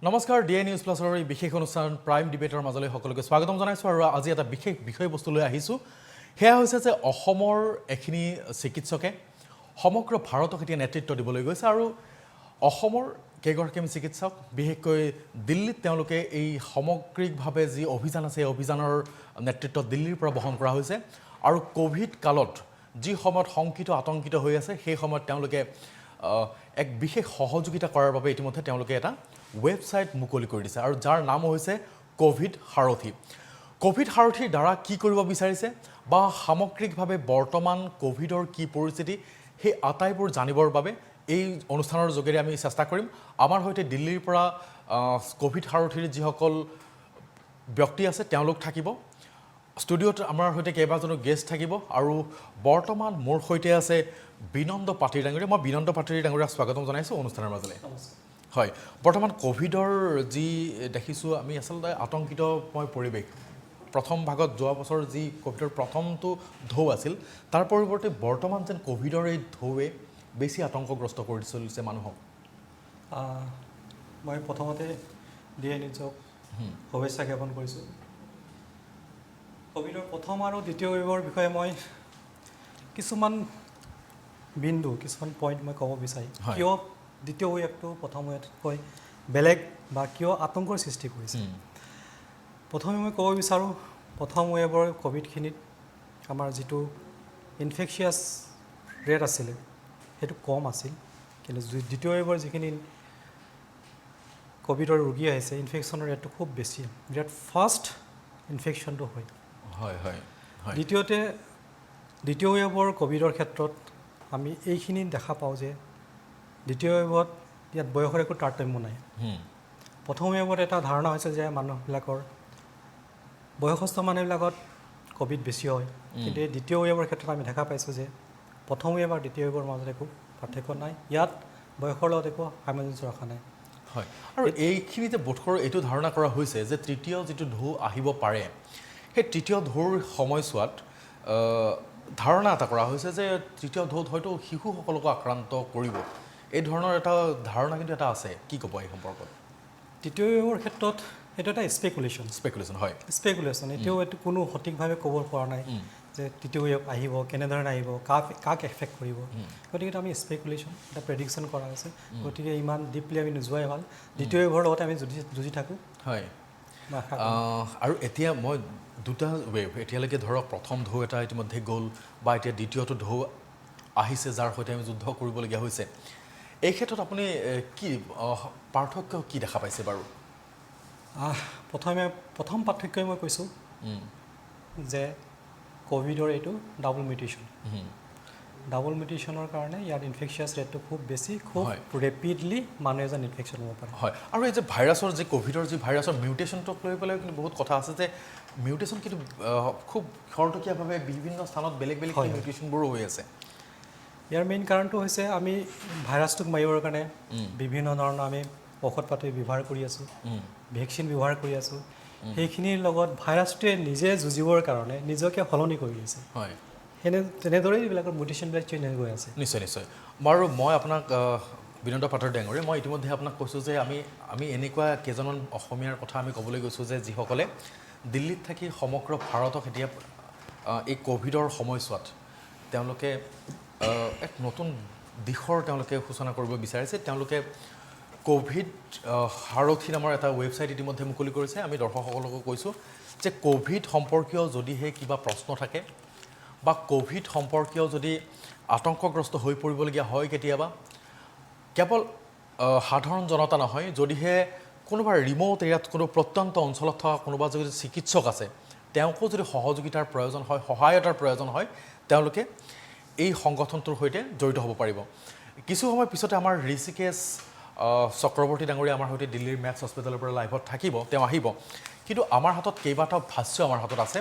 নমস্কাৰ DA news প্লাছৰ এই বিশেষ অনুষ্ঠান প্ৰাইম ডিবেটৰ মাজলৈ সকলোকে স্বাগতম জনাইছোঁ আৰু আজি এটা বিশেষ বিষয়বস্তু লৈ আহিছোঁ। সেয়া হৈছে যে অসমৰ এখিনি চিকিৎসকে সমগ্ৰ ভাৰতক এতিয়া নেতৃত্ব দিবলৈ গৈছে আৰু অসমৰ কেইগৰাকী চিকিৎসক বিশেষকৈ দিল্লীত তেওঁলোকে এই সামগ্ৰিকভাৱে যি অভিযান আছে এই অভিযানৰ নেতৃত্ব দিল্লীৰ পৰা বহন কৰা হৈছে আৰু কোভিড কালত যি সময়ত শংকিত আতংকিত হৈ আছে সেই সময়ত তেওঁলোকে এক বিশেষ সহযোগিতা কৰাৰ বাবে ইতিমধ্যে তেওঁলোকে এটা ৱেবছাইট মুকলি কৰি দিছে আৰু যাৰ নাম হৈছে কোভিড সাৰথি। কোভিড সাৰথিৰ দ্বাৰা কি কৰিব বিচাৰিছে বা সামগ্ৰিকভাৱে বৰ্তমান কোভিডৰ কি পৰিস্থিতি সেই আটাইবোৰ জানিবৰ বাবে এই অনুষ্ঠানৰ যোগেৰে আমি চেষ্টা কৰিম। আমাৰ সৈতে দিল্লীৰ পৰা কোভিড সাৰথিৰ যিসকল ব্যক্তি আছে তেওঁলোক থাকিব। ষ্টুডিঅ'ত আমাৰ সৈতে কেইবাজনো গেষ্ট থাকিব আৰু বৰ্তমান মোৰ সৈতে আছে বিনন্দ পাটিৰ ডাঙৰীয়া। মই বিনন্দ পাটিৰ ডাঙৰীয়াক স্বাগতম জনাইছোঁ অনুষ্ঠানৰ মাজলৈ। হয়, বৰ্তমান কোভিডৰ যি দেখিছোঁ আমি আচলতে আতংকিতময় পৰিৱেশ। প্ৰথম ভাগত যোৱা বছৰ যি কোভিডৰ প্ৰথমটো ঢৌ আছিল তাৰ পৰিৱৰ্তে বৰ্তমান যেন কোভিডৰ এই ঢৌৱে বেছি আতংকগ্ৰস্ত কৰি চলিছে মানুহক। মই প্ৰথমতে ডিএ নিউজক শুভেচ্ছা জ্ঞাপন কৰিছোঁ। কোভিডৰ প্ৰথম আৰু দ্বিতীয় ৱেভৰ বিষয়ে মই কিছুমান পইণ্ট মই ক'ব বিচাৰিম। কিয় দ্বিতীয় ৱেভটো প্ৰথম ৱেভতকৈ বেলেগ বা কিয় আতংকৰ সৃষ্টি কৰিছে। প্ৰথমে মই ক'ব বিচাৰোঁ প্ৰথম ৱেভৰ কোভিডখিনিত আমাৰ যিটো ইনফেকচিয়াছ ৰেট আছিলে সেইটো কম আছিল, কিন্তু দ্বিতীয় ৱেভৰ যিখিনি কোভিডৰ ৰোগী আহিছে ইনফেকশ্যনৰ ৰেটটো খুব বেছি, বিৰাট ফাষ্ট ইনফেকশ্যনটো হয়। দ্বিতীয় ৱেভৰ কোভিডৰ ক্ষেত্ৰত আমি এইখিনি দেখা পাওঁ যে দ্বিতীয় ৱেভত ইয়াত বয়সৰ একো তাৰতম্য নাই। প্ৰথম ৱেভত এটা ধাৰণা হৈছে যে মানুহবিলাকৰ বয়সস্থ মানুহবিলাকত কোভিড বেছি হয়, কিন্তু এই দ্বিতীয় ৱেভৰ ক্ষেত্ৰত আমি দেখা পাইছোঁ যে প্ৰথম ৱেভ আৰু দ্বিতীয় ৱেভৰ মাজত একো পাৰ্থক্য নাই। ইয়াত বয়সৰ লগত একো সামঞ্জস্য ৰখা নাই। হয়, আৰু এইখিনিতে বোধকৰো এইটো ধাৰণা কৰা হৈছে যে তৃতীয় যিটো ঢৌ আহিব পাৰে সেই তৃতীয় ঢৌৰ সময়ছোৱাত ধাৰণা এটা কৰা হৈছে যে তৃতীয় ঢৌত হয়তো শিশুসকলকো আক্ৰান্ত কৰিব। এই ধৰণৰ এটা ধাৰণা কিন্তু এটা আছে, কি ক'ব এই সম্পৰ্কত? তৃতীয় ৱেভৰ ক্ষেত্ৰত এইটো এটা স্পেকুলেশ্যন হয়। এতিয়াও এইটো কোনো সঠিকভাৱে ক'ব পৰা নাই যে তৃতীয় ৱেভ আহিব, কেনেধৰণে আহিব, কাক এফেক্ট কৰিব। গতিকে আমি স্পেকুলেশ্যন এটা প্ৰেডিকশ্যন কৰা হৈছে। গতিকে ইমান ডিপলি আমি নোযোৱাই ভাল। দ্বিতীয় ৱেভৰ লগতে আমি যুঁজি থাকোঁ। হয়, আৰু এতিয়া মই দুটা ৱেভ এতিয়ালৈকে ধৰক প্ৰথম ঢৌ এটা ইতিমধ্যে গ'ল বা এতিয়া দ্বিতীয়টো ঢৌ আহিছে যাৰ সৈতে আমি যুদ্ধ কৰিবলগীয়া হৈছে। এই ক্ষেত্ৰত আপুনি কি পাৰ্থক্য কি দেখা পাইছে বাৰু? প্ৰথম পাৰ্থক্যই মই কৈছোঁ যে কোভিডৰ এইটো ডাবল মিউটেশ্যনৰ কাৰণে ইয়াৰ ইনফেকচিয়াছ ৰেটটো খুব বেছি, খুব ৰেপিডলি মানুহ এজন ইনফেকশ্যন হ'ব পাৰে। হয়, আৰু এই যে ভাইৰাছৰ যি কোভিডৰ যি ভাইৰাছৰ মিউটেশ্যনটোক লৈ পেলাই কিন্তু বহুত কথা আছে যে মিউটেশ্যন কিন্তু খুব খৰতকীয়াভাৱে বিভিন্ন স্থানত বেলেগ মিউটেশ্যনবোৰো হৈ আছে। ইয়াৰ মেইন কাৰণটো হৈছে আমি ভাইৰাছটোক মাৰিবৰ কাৰণে বিভিন্ন ধৰণৰ আমি ঔষধ পাতি ব্যৱহাৰ কৰি আছোঁ, ভেকচিন ব্যৱহাৰ কৰি আছোঁ। সেইখিনিৰ লগত ভাইৰাছটোৱে নিজে যুঁজিবৰ কাৰণে নিজকে সলনি কৰি লৈছে। হয়, তেনেদৰেই এইবিলাকৰ মিউটেশ্যনবিলাক চেঞ্জ হৈ গৈ আছে। নিশ্চয়। বাৰু মই আপোনাক বিনন্দ পাটিৰ ডাঙৰীয়া, মই ইতিমধ্যে আপোনাক কৈছোঁ যে আমি এনেকুৱা কেইজনমান অসমীয়াৰ কথা আমি ক'বলৈ গৈছোঁ যে যিসকলে দিল্লীত থাকি সমগ্ৰ ভাৰতক এতিয়া এই কোভিডৰ সময়ছোৱাত তেওঁলোকে এক নতুন দিশৰ তেওঁলোকে সূচনা কৰিব বিচাৰিছে। তেওঁলোকে কোভিড সাৰথি নামৰ এটা ৱেবছাইট ইতিমধ্যে মুকলি কৰিছে। আমি দৰ্শকসকলকো কৈছোঁ যে কোভিড সম্পৰ্কীয় যদিহে কিবা প্ৰশ্ন থাকে বা কোভিড সম্পৰ্কীয় যদি আতংকগ্ৰস্ত হৈ পৰিবলগীয়া হয় কেতিয়াবা, কেৱল সাধাৰণ জনতা নহয়, যদিহে কোনোবা ৰিম'ট এৰিয়াত কোনো প্ৰত্যন্ত অঞ্চলত থকা কোনোবা যদি চিকিৎসক আছে তেওঁকো যদি সহযোগিতাৰ প্ৰয়োজন হয়, সহায়তাৰ প্ৰয়োজন হয়, তেওঁলোকে এই সংগঠনটোৰ সৈতে জড়িত হ'ব পাৰিব। কিছু সময় পিছতে আমাৰ ঋষিকেশ চক্ৰৱৰ্তী ডাঙৰীয়া আমাৰ সৈতে দিল্লীৰ মেক্স হস্পিটেলৰ পৰা লাইভত থাকিব, তেওঁ আহিব। কিন্তু আমাৰ হাতত কেইবাটাও ভাষ্য আমাৰ হাতত আছে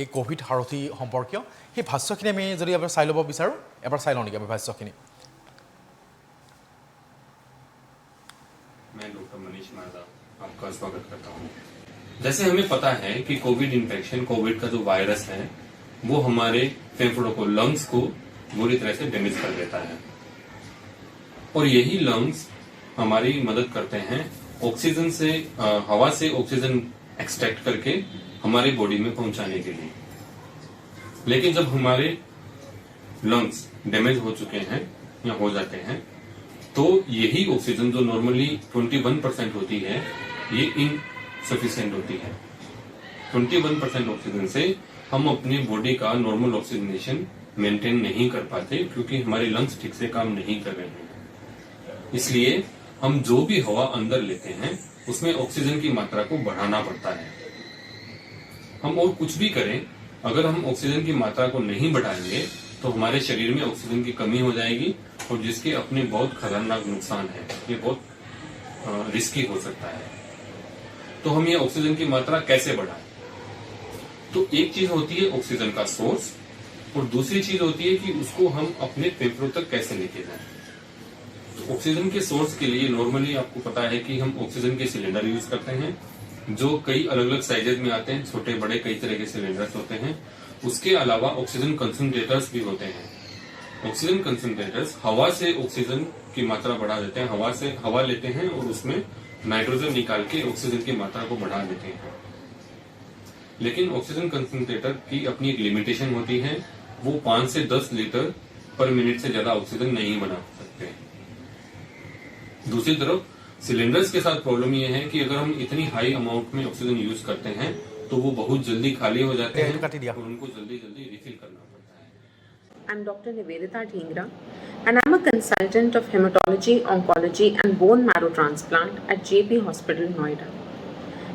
এই কোভিড সাৰথি সম্পৰ্কীয়। সেই ভাষ্যখিনি আমি যদি এবাৰ চাই ল'ব বিচাৰোঁ, এবাৰ চাই লওঁ নেকি আমি ভাষ্যখিনি? मैं डॉक्टर मनीष मार्दा आपका स्वागत करता हूँ। जैसे हमें पता है कि कोविड इन्फेक्शन, कोविड का जो वायरस है वो हमारे फेफड़ों को, लंग्स को बुरी तरह से डैमेज कर देता है और यही लंग्स हमारी मदद करते हैं ऑक्सीजन से हवा से ऑक्सीजन एक्सट्रैक्ट करके हमारे बॉडी में पहुंचाने के लिए। लेकिन जब हमारे लंग्स डैमेज हो चुके हैं या हो जाते हैं तो यही ऑक्सीजन जो नॉर्मली 21% होती है ये इनसफिशिएंट होती है। 21% ऑक्सीजन से हम अपनी बॉडी का नॉर्मल ऑक्सीजनेशन मेंटेन नहीं कर पाते क्योंकि हमारे लंग्स ठीक से काम नहीं कर रहे हैं। इसलिए हम जो भी हवा अंदर लेते हैं उसमें ऑक्सीजन की मात्रा को बढ़ाना पड़ता है। हम और कुछ भी करें, अगर हम ऑक्सीजन की मात्रा को नहीं बढ़ाएंगे तो हमारे शरीर में ऑक्सीजन की कमी हो जाएगी और जिसके अपने बहुत खतरनाक नुकसान है। ये बहुत रिस्की हो सकता है। तो हम ये ऑक्सीजन की मात्रा कैसे बढ़ाएं? तो एक चीज होती है ऑक्सीजन का सोर्स और दूसरी चीज होती है कि उसको हम अपने फेफड़ों तक कैसे लेके जाएं। तो ऑक्सीजन के सोर्स के लिए नॉर्मली आपको पता है कि हम ऑक्सीजन के सिलेंडर यूज करते हैं जो कई अलग अलग साइजेज में आते हैं, छोटे बड़े कई तरह के सिलेंडर्स होते हैं। उसके अलावा ऑक्सीजन कंसंट्रेटर्स भी होते हैं। ऑक्सीजन कंसंट्रेटर्स हवा से ऑक्सीजन की मात्रा बढ़ा देते हैं, हवा से हवा लेते हैं और उसमें नाइट्रोजन निकाल के ऑक्सीजन की मात्रा को बढ़ा देते हैं। लेकिन ऑक्सीजन कंसंट्रेटर की अपनी एक लिमिटेशन होती है, वो 5 से 10 लीटर पर मिनट से ज्यादा ऑक्सीजन नहीं बना सकते। दूसरी तरफ सिलेंडर्स के साथ प्रॉब्लम ये है कि अगर हम इतनी हाई अमाउंट में ऑक्सीजन यूज करते हैं तो वो बहुत जल्दी खाली हो जाते हैं और उनको जल्दी जल्दी रिफिल करना पड़ता है। I'm Dr. Nivedita Dhingra and I'm a consultant of hematology, oncology and bone marrow transplant at JP Hospital, Noida.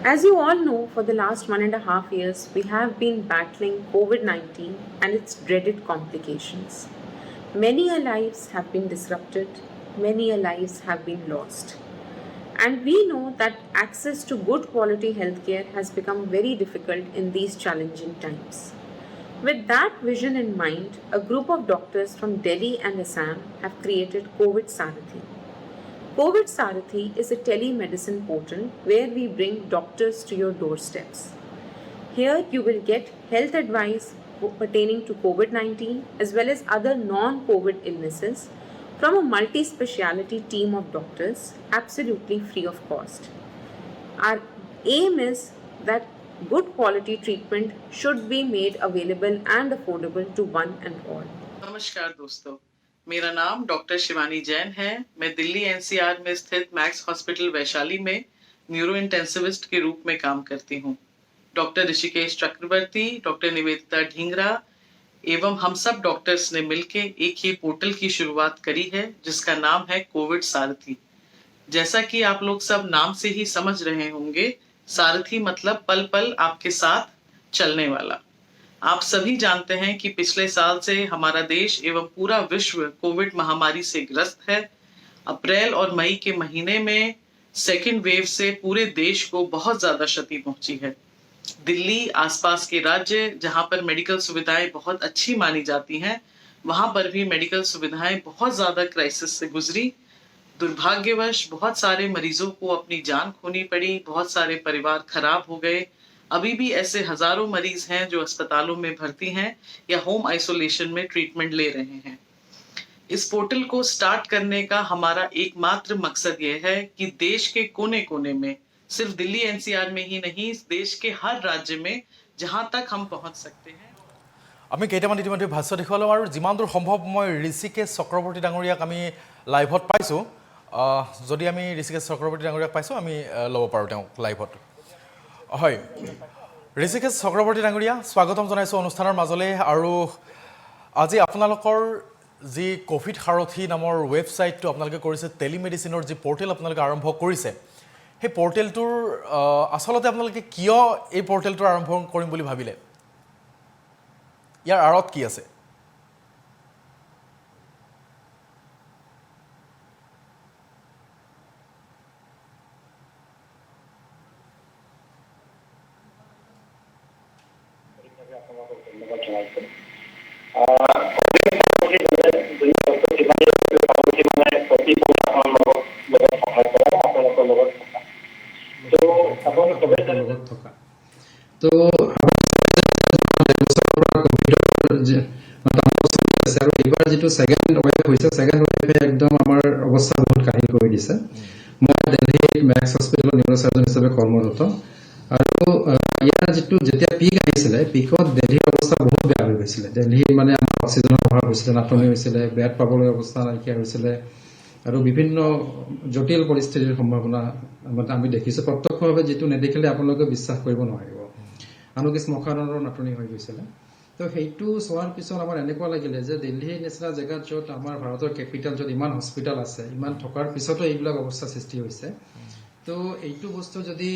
As you all know, for the last 1.5 years, we have been battling COVID-19 and its dreaded complications. Many lives have been disrupted, many lives have been lost. And we know that access to good quality healthcare has become very difficult in these challenging times. With that vision in mind, a group of doctors from Delhi and Assam have created COVID Sarathi. COVID Sarathi is a telemedicine portal where we bring doctors to your doorsteps. Here you will get health advice pertaining to COVID-19 as well as other non-COVID illnesses from a multi-speciality team of doctors, absolutely free of cost. Our aim is that good quality treatment should be made available and affordable to one and all. नमस्कार दोस्तों, मेरा नाम doctor Shivani Jain है। मैं Delhi NCR में स्थित max hospital Vaishali में neuro intensivist के रूप में काम करती हूँ। डॉक्टर ऋषिकेश चक्रवर्ती, डॉक्टर निवेदिता ढींगरा एवं हम सब डॉक्टर्स ने मिलकर एक ही पोर्टल की शुरुआत करी है जिसका नाम है कोविड सारथी। जैसा कि आप लोग सब नाम से ही समझ रहे होंगे, सारथी मतलब पल पल आपके साथ चलने वाला। आप सभी जानते हैं कि पिछले साल से हमारा देश एवं पूरा विश्व कोविड महामारी से ग्रस्त है। अप्रैल और मई के महीने में सेकेंड वेव से पूरे देश को बहुत ज्यादा क्षति पहुंची है। दिल्ली, आसपास के राज्य जहां पर मेडिकल सुविधाएं बहुत अच्छी मानी जाती हैं, वहां पर भी मेडिकल सुविधाएं बहुत ज्यादा क्राइसिस से गुजरी। दुर्भाग्यवश बहुत सारे मरीजों को अपनी जान खोनी पड़ी, बहुत सारे परिवार खराब हो गए। अभी भी ऐसे हजारों मरीज हैं जो अस्पतालों में भर्ती हैं या होम आइसोलेशन में ट्रीटमेंट ले रहे हैं। इस पोर्टल को स्टार्ट करने का हमारा एकमात्र मकसद यह है कि देश के कोने कोने में, सिर्फ दिल्ली एनसीआर में ही नहीं, इस देश के हर राज्य में जहां तक हम पहुंच सकते हैं। আমি কেইটামান ইতিমধ্যে ভাষ্য দেখুৱালোঁ আৰু যিমান দূৰ সম্ভৱ মই ঋষিকেশ চক্ৰৱৰ্তী ডাঙৰীয়াক আমি লাইভত পাইছোঁ। যদি আমি ঋষিকেশ চক্ৰৱৰ্তী ডাঙৰীয়াক পাইছোঁ, আমি ল'ব পাৰোঁ তেওঁক লাইভত। হয়, ঋষিকেশ চক্ৰৱৰ্তী ডাঙৰীয়া, স্বাগতম জনাইছোঁ অনুষ্ঠানৰ মাজলৈ। আৰু আজি আপোনালোকৰ যি কোভিড সাৰথী নামৰ ৱেবছাইটটো আপোনালোকে কৰিছে, টেলিমেডিচিনৰ যি পৰ্টেল আপোনালোকে আৰম্ভ কৰিছে, সেই পৰ্টেলটোৰ আচলতে আপোনালোকে কিয় এই পৰ্টেলটো আৰম্ভ কৰিম বুলি ভাবিলে? ইয়াৰ আঁৰত কি আছে? তো আৰু এইবাৰ যিটো ছেকেণ্ড ৱেভ হৈছে, ছেকেণ্ড ৱেভে একদম আমাৰ অৱস্থা বহুত কাহিল কৰি দিছে। মই দিল্লীত মেক্স হস্পিটেলৰ নিউৰ'চাৰ্জন হিচাপে কৰ্মৰত আৰু ইয়াৰ যিটো যেতিয়া পিক আহিছিলে পিকত দিল্লীৰ অৱস্থা বহুত বেয়া হৈ গৈছিলে দিল্লীত মানে আমাৰ অক্সিজেনৰ অভাৱ হৈছিলে নাটনি হৈছিলে বেড পাবলৈ অৱস্থা নাইকিয়া হৈছিলে আৰু বিভিন্ন জটিল পৰিস্থিতিৰ সম্ভাৱনা আমি দেখিছোঁ প্ৰত্যক্ষভাৱে যিটো নেদেখিলে আপোনালোকে বিশ্বাস কৰিব নোৱাৰিব আনকি শ্মশানৰো নাটনি হৈ গৈছিলে তো সেইটো চোৱাৰ পিছত আমাৰ এনেকুৱা লাগিলে যে দিল্লীৰ নিচিনা জেগাত য'ত আমাৰ ভাৰতৰ কেপিটেল য'ত ইমান হস্পিটেল আছে ইমান থকাৰ পিছতো এইবিলাক অৱস্থা সৃষ্টি হৈছে তো এইটো বস্তু যদি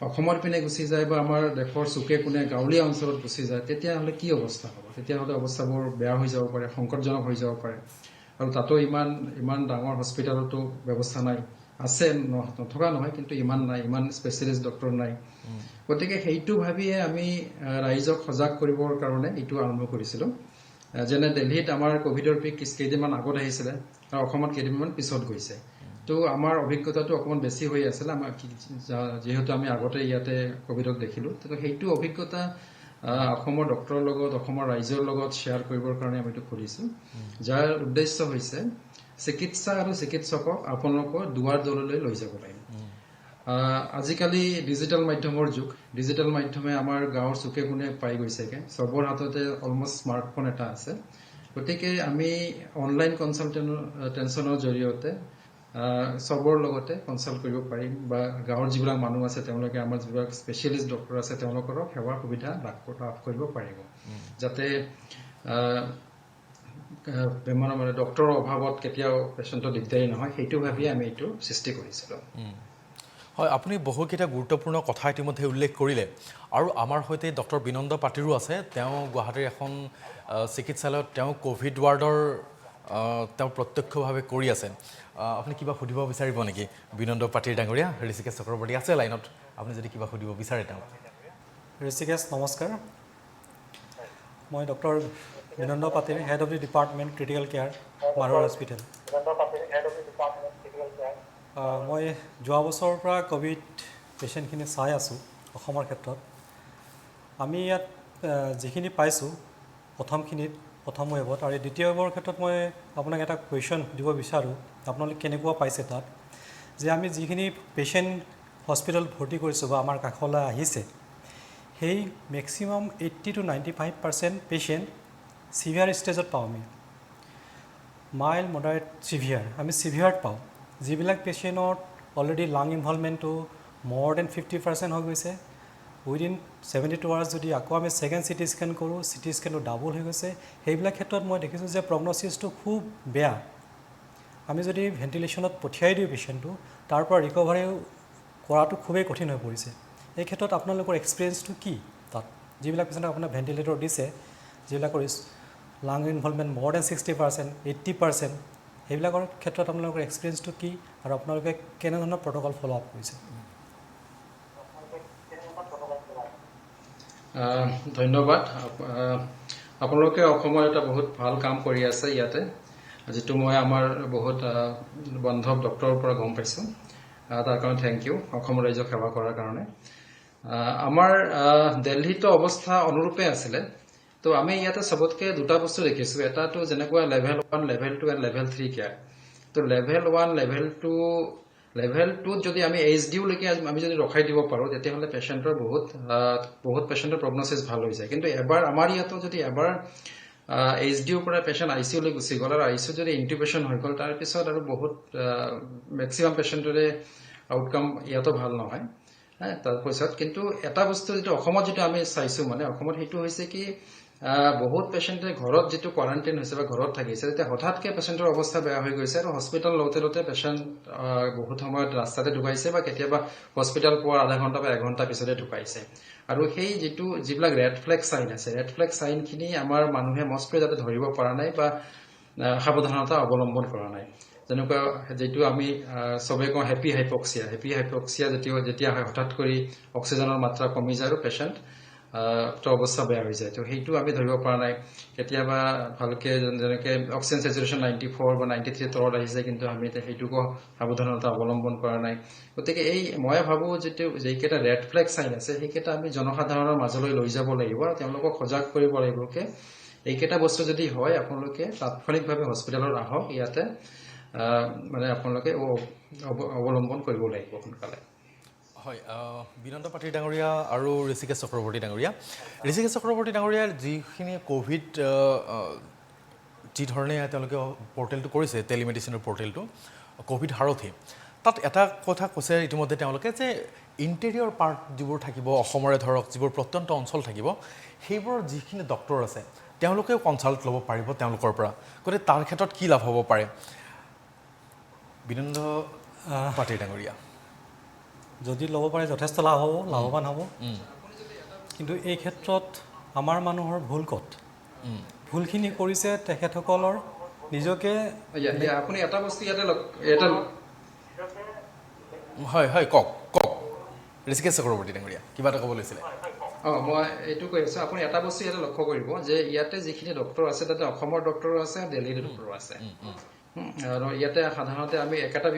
অসমৰ পিনে গুচি যায় বা আমাৰ দেশৰ চুকে কোণে গাঁৱলীয়া অঞ্চলত গুচি যায় তেতিয়াহ'লে কি অৱস্থা হ'ব তেতিয়াহ'লে অৱস্থাবোৰ বেয়া হৈ যাব পাৰে সংকটজনক হৈ যাব পাৰে আৰু তাতো ইমান ডাঙৰ হস্পিটেলতো ব্যৱস্থা নাই আছে নথকা নহয় কিন্তু ইমান নাই ইমান স্পেচিয়েলিষ্ট ডক্টৰ নাই গতিকে সেইটো ভাবিয়ে আমি ৰাইজক সজাগ কৰিবৰ কাৰণে এইটো আৰম্ভ কৰিছিলোঁ যেনে দিল্লীত আমাৰ কোভিডৰ পিক কেইদিনমান আগত আহিছিলে আৰু অসমত কেইদিনমান পিছত গৈছে তো আমাৰ অভিজ্ঞতাটো অকণমান বেছি হৈ আছিলে আমাৰ যিহেতু আমি আগতে ইয়াতে কোভিডক দেখিলোঁ তো সেইটো অভিজ্ঞতা অসমৰ ডক্টৰৰ লগত অসমৰ ৰাইজৰ লগত শ্বেয়াৰ কৰিবৰ কাৰণে আমি এইটো খুলিছোঁ যাৰ উদ্দেশ্য হৈছে চিকিৎসা আৰু চিকিৎসকক আপোনালোকৰ দুৱাৰ দললৈ লৈ যাব লাগে আজিকালি ডিজিটেল মাধ্যমৰ যুগ ডিজিটেল মাধ্যমে আমাৰ গাঁৱৰ চুকে কোণে পাই গৈছেগে চবৰ হাততে অলমষ্ট স্মাৰ্টফোন এটা আছে গতিকে আমি অনলাইন কনচালটেশ্যনৰ জৰিয়তে চবৰ লগতে কনচাল্ট কৰিব পাৰিম বা গাঁৱৰ যিবিলাক মানুহ আছে তেওঁলোকে আমাৰ যিবিলাক স্পেচিয়েলিষ্ট ডক্টৰ আছে তেওঁলোকৰো সেৱাৰ সুবিধা লাভ কৰিব পাৰিব যাতে বেমাৰ মানে ডক্টৰৰ অভাৱত কেতিয়াও পেচেণ্টৰ দিগদাৰী নহয় সেইটো ভাবিয়ে আমি এইটো সৃষ্টি কৰিছিলোঁ হয় আপুনি বহুকেইটা গুৰুত্বপূৰ্ণ কথা ইতিমধ্যে উল্লেখ কৰিলে আৰু আমাৰ সৈতে ডক্টৰ বিনন্দ পাতিৰো আছে তেওঁ গুৱাহাটীৰ এখন চিকিৎসালয়ত তেওঁ কোভিড ৱাৰ্ডৰ তেওঁ প্ৰত্যক্ষভাৱে কৰি আছে আপুনি কিবা সুধিব বিচাৰিব নেকি বিনন্দ পাতিৰ ডাঙৰীয়া ঋষিকেশ চক্ৰৱৰ্তী আছে লাইনত আপুনি যদি কিবা সুধিব বিচাৰে তেওঁ ঋষিকেশ নমস্কাৰ মই doctor Binanda Patir head of the department critical care Marwari hospital মই যোৱা বছৰৰ পৰা কোভিড পেচেণ্টখিনি চাই আছোঁ অসমৰ ক্ষেত্ৰত আমি ইয়াত যিখিনি পাইছোঁ প্ৰথম ৱেভত আৰু দ্বিতীয় ৱেভৰ ক্ষেত্ৰত মই আপোনাক এটা কুৱেশ্যন দিব বিচাৰোঁ আপোনালোকে কেনেকুৱা পাইছে তাত যে আমি যিখিনি পেচেণ্ট হস্পিটেলত ভৰ্তি কৰিছোঁ বা আমাৰ কাষলৈ আহিছে সেই মেক্সিমাম 80 to 95% পেচেণ্ট চিভিয়াৰ ষ্টেজত পাওঁ আমি মাইল্ড মডাৰেট চিভিয়াৰ আমি চিভিয়াৰত পাওঁ যিবিলাক পেচেণ্টত অলৰেডি লাং ইনভলভমেণ্টটো more than 50% হৈ গৈছে উইদিন 72 hours যদি আকৌ আমি ছেকেণ্ড চিটি স্কেন কৰোঁ চিটি স্কেনটো ডাবল হৈ গৈছে সেইবিলাক ক্ষেত্ৰত মই দেখিছোঁ যে প্ৰগন'চিছটো খুব বেয়া আমি যদি ভেণ্টিলেশ্যনত পঠিয়াই দিওঁ পেচেণ্টটো তাৰ পৰা ৰিকভাৰী কৰাটো খুবেই কঠিন হৈ পৰিছে এই ক্ষেত্ৰত আপোনালোকৰ এক্সপিৰিয়েঞ্চটো কি তাত যিবিলাক পেচেণ্টক আপোনাৰ ভেণ্টিলেটৰ দিছে যিবিলাকৰ লাং ইনভলভমেণ্ট more than 60%, 80%, সেইবিলাকৰ ক্ষেত্ৰত আপোনালোকৰ এক্সপিৰিয়েঞ্চটো কি আৰু আপোনালোকে কেনেধৰণৰ প্ৰট'কল ফ'ল' আপ কৰিছে ধন্যবাদ আপোনালোকে অসমৰ এটা বহুত ভাল কাম কৰি আছে ইয়াতে যিটো মই আমাৰ বহুত বান্ধৱ ডক্টৰৰ পৰা গম পাইছোঁ তাৰ কাৰণে থেংক ইউ অসমৰ ৰাইজক সেৱা কৰাৰ কাৰণে আমাৰ দিল্লীতো অৱস্থা অনুৰূপে আছিলে তো আমি ইয়াতে সবতকৈ দুটা বস্তু দেখিছোঁ এটাটো যেনেকুৱা level 1 level 2 and level 3 care তো লেভেল 1 লেভেল 2 যদি আমি HDUলৈকে আমি যদি ৰখাই দিব পাৰোঁ তেতিয়াহ'লে পেচেণ্টৰ বহুত পেচেণ্টৰ প্ৰগন'চিছ ভাল হৈ যায় কিন্তু এবাৰ আমাৰ ইয়াতো যদি এবাৰ HDUৰ পৰা পেচেণ্ট ICUলৈ গুচি গ'ল আৰু ICU যদি ইণ্টিউবেশ্যন হৈ গ'ল তাৰপিছত আৰু বহুত মেক্সিমাম পেচেণ্টৰে আউটকাম ইয়াতো ভাল নহয় তাৰপিছত কিন্তু এটা বস্তু যিটো অসমত যিটো আমি চাইছোঁ মানে অসমত সেইটো হৈছে কি বহুত পেচেণ্টে ঘৰত যিটো কোৱাৰেণ্টাইন হৈছে বা ঘৰত থাকিছে তেতিয়া হঠাৎকৈ পেচেণ্টৰ অৱস্থা বেয়া হৈ গৈছে আৰু হস্পিটেল লওঁতে পেচেণ্ট বহুত সময়ত ৰাস্তাতে ঢুকাইছে বা কেতিয়াবা হস্পিটেল পোৱাৰ আধা ঘণ্টা বা এঘণ্টা পিছতে ঢুকাইছে আৰু সেই যিবিলাক ৰেড ফ্লেগ চাইন আছে ৰেড ফ্লেগ চাইনখিনি আমাৰ মানুহে মষ্টলি যাতে ধৰিব পৰা নাই বা সাৱধানতা অৱলম্বন কৰা নাই যেনেকুৱা যিটো আমি চবেই কওঁ হেপী হাইপক্সিয়া যেতিয়া হয় হঠাৎ কৰি অক্সিজেনৰ মাত্ৰা কমি যায় আৰু পেচেণ্ট তো অৱস্থা বেয়া হৈ যায় তো সেইটো আমি ধৰিব পৰা নাই কেতিয়াবা ভালকৈ যেনেকৈ অক্সিজেন চেচুৰেশ্যন 94 বা 93 তলত আহিছে কিন্তু আমি সেইটোকো সাৱধানতা অৱলম্বন কৰা নাই গতিকে মই ভাবোঁ যিকেইটা ৰেড ফ্লেগ চাইন আছে সেইকেইটা আমি জনসাধাৰণৰ মাজলৈ লৈ যাব লাগিব আৰু তেওঁলোকক সজাগ কৰিব লাগিব এইকেইটা বস্তু যদি হয় আপোনালোকে তাৎক্ষণিকভাৱে হস্পিটেলত আহক ইয়াতে মানে আপোনালোকে অৱলম্বন কৰিব লাগিব সোনকালে। হয়, বিনন্দ পাত্ৰী ডাঙৰীয়া আৰু ঋষিকেশ চক্ৰৱৰ্তী ডাঙৰীয়া। ঋষিকেশ চক্ৰৱৰ্তী ডাঙৰীয়াৰ যিখিনি ক'ভিড যি ধৰণে তেওঁলোকে পৰ্টেলটো কৰিছে, টেলিমেডিচিনৰ পৰ্টেলটো ক'ভিড সাৰথি, তাত এটা কথা কৈছে ইতিমধ্যে তেওঁলোকে যে ইণ্টেৰিয়ৰ পাৰ্ট যিবোৰ থাকিব অসমৰে ধৰক যিবোৰ প্ৰত্যন্ত অঞ্চল থাকিব, সেইবোৰৰ যিখিনি ডক্টৰ আছে তেওঁলোকেও কনচাল্ট ল'ব পাৰিব তেওঁলোকৰ পৰা। গতিকে তাৰ ক্ষেত্ৰত কি লাভ হ'ব পাৰে বিনন্দ পাত্ৰী ডাঙৰীয়া? যদি ল'ব পাৰে যথেষ্ট লাভৱান হ'ব। কিন্তু এই ক্ষেত্ৰত আমাৰ মানুহৰ ভুল ক'ত? ভুলখিনি কৰিছে তেখেতসকলৰ নিজকে। আপুনি এটা বস্তু ইয়াতে হয় হয়, কওক ঋষিকেশ চক্ৰৱৰ্তী ডাঙৰীয়া, কিবা এটা ক'ব লৈছিলে। মই এইটো কৈ আছোঁ, আপুনি এটা বস্তু ইয়াতে লক্ষ্য কৰিব যে ইয়াতে যিখিনি ডক্টৰ আছে তাতে অসমৰ ডক্টৰো আছে, দিল্লীৰ ডক্টৰো আছে। আৰু ইয়াতে সাধাৰণতে আমি একেটা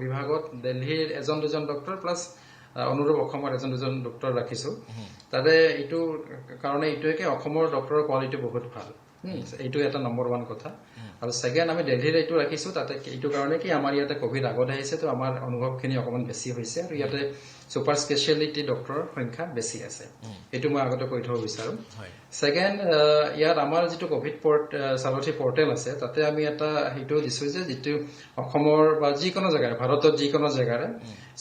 বিভাগত দিল্লীৰ এজন দুজন ডক্টৰ প্লাছ অনুৰূপ অসমৰ এজন দুজন ডক্টৰ ৰাখিছোঁ। তাতে এইটো কাৰণে এইটোৱে অসমৰ ডক্টৰৰ কোৱালিটি বহুত ভাল, এইটো এটা নম্বৰ 1 কথা। আৰু ছেকেণ্ড, আমি দিল্লীৰ এইটো ৰাখিছোঁ তাতে এইটো কাৰণে কি আমাৰ ইয়াতে ক'ভিড আগত আহিছে, তো আমাৰ অনুভৱখিনি অকণমান বেছি হৈছে আৰু ইয়াতে ছুপাৰ স্পেচিয়েলিটি ডক্টৰৰ সংখ্যা বেছি আছে, এইটো মই আগতে কৈ থ'ব বিচাৰোঁ। ছেকেণ্ড, ইয়াত আমাৰ যিটো ক'ভিড সাৰথি পৰ্টেল আছে তাতে আমি এটা সেইটো দিছোঁ যে যিটো অসমৰ বা যিকোনো জেগাৰে, ভাৰতত যিকোনো জেগাৰে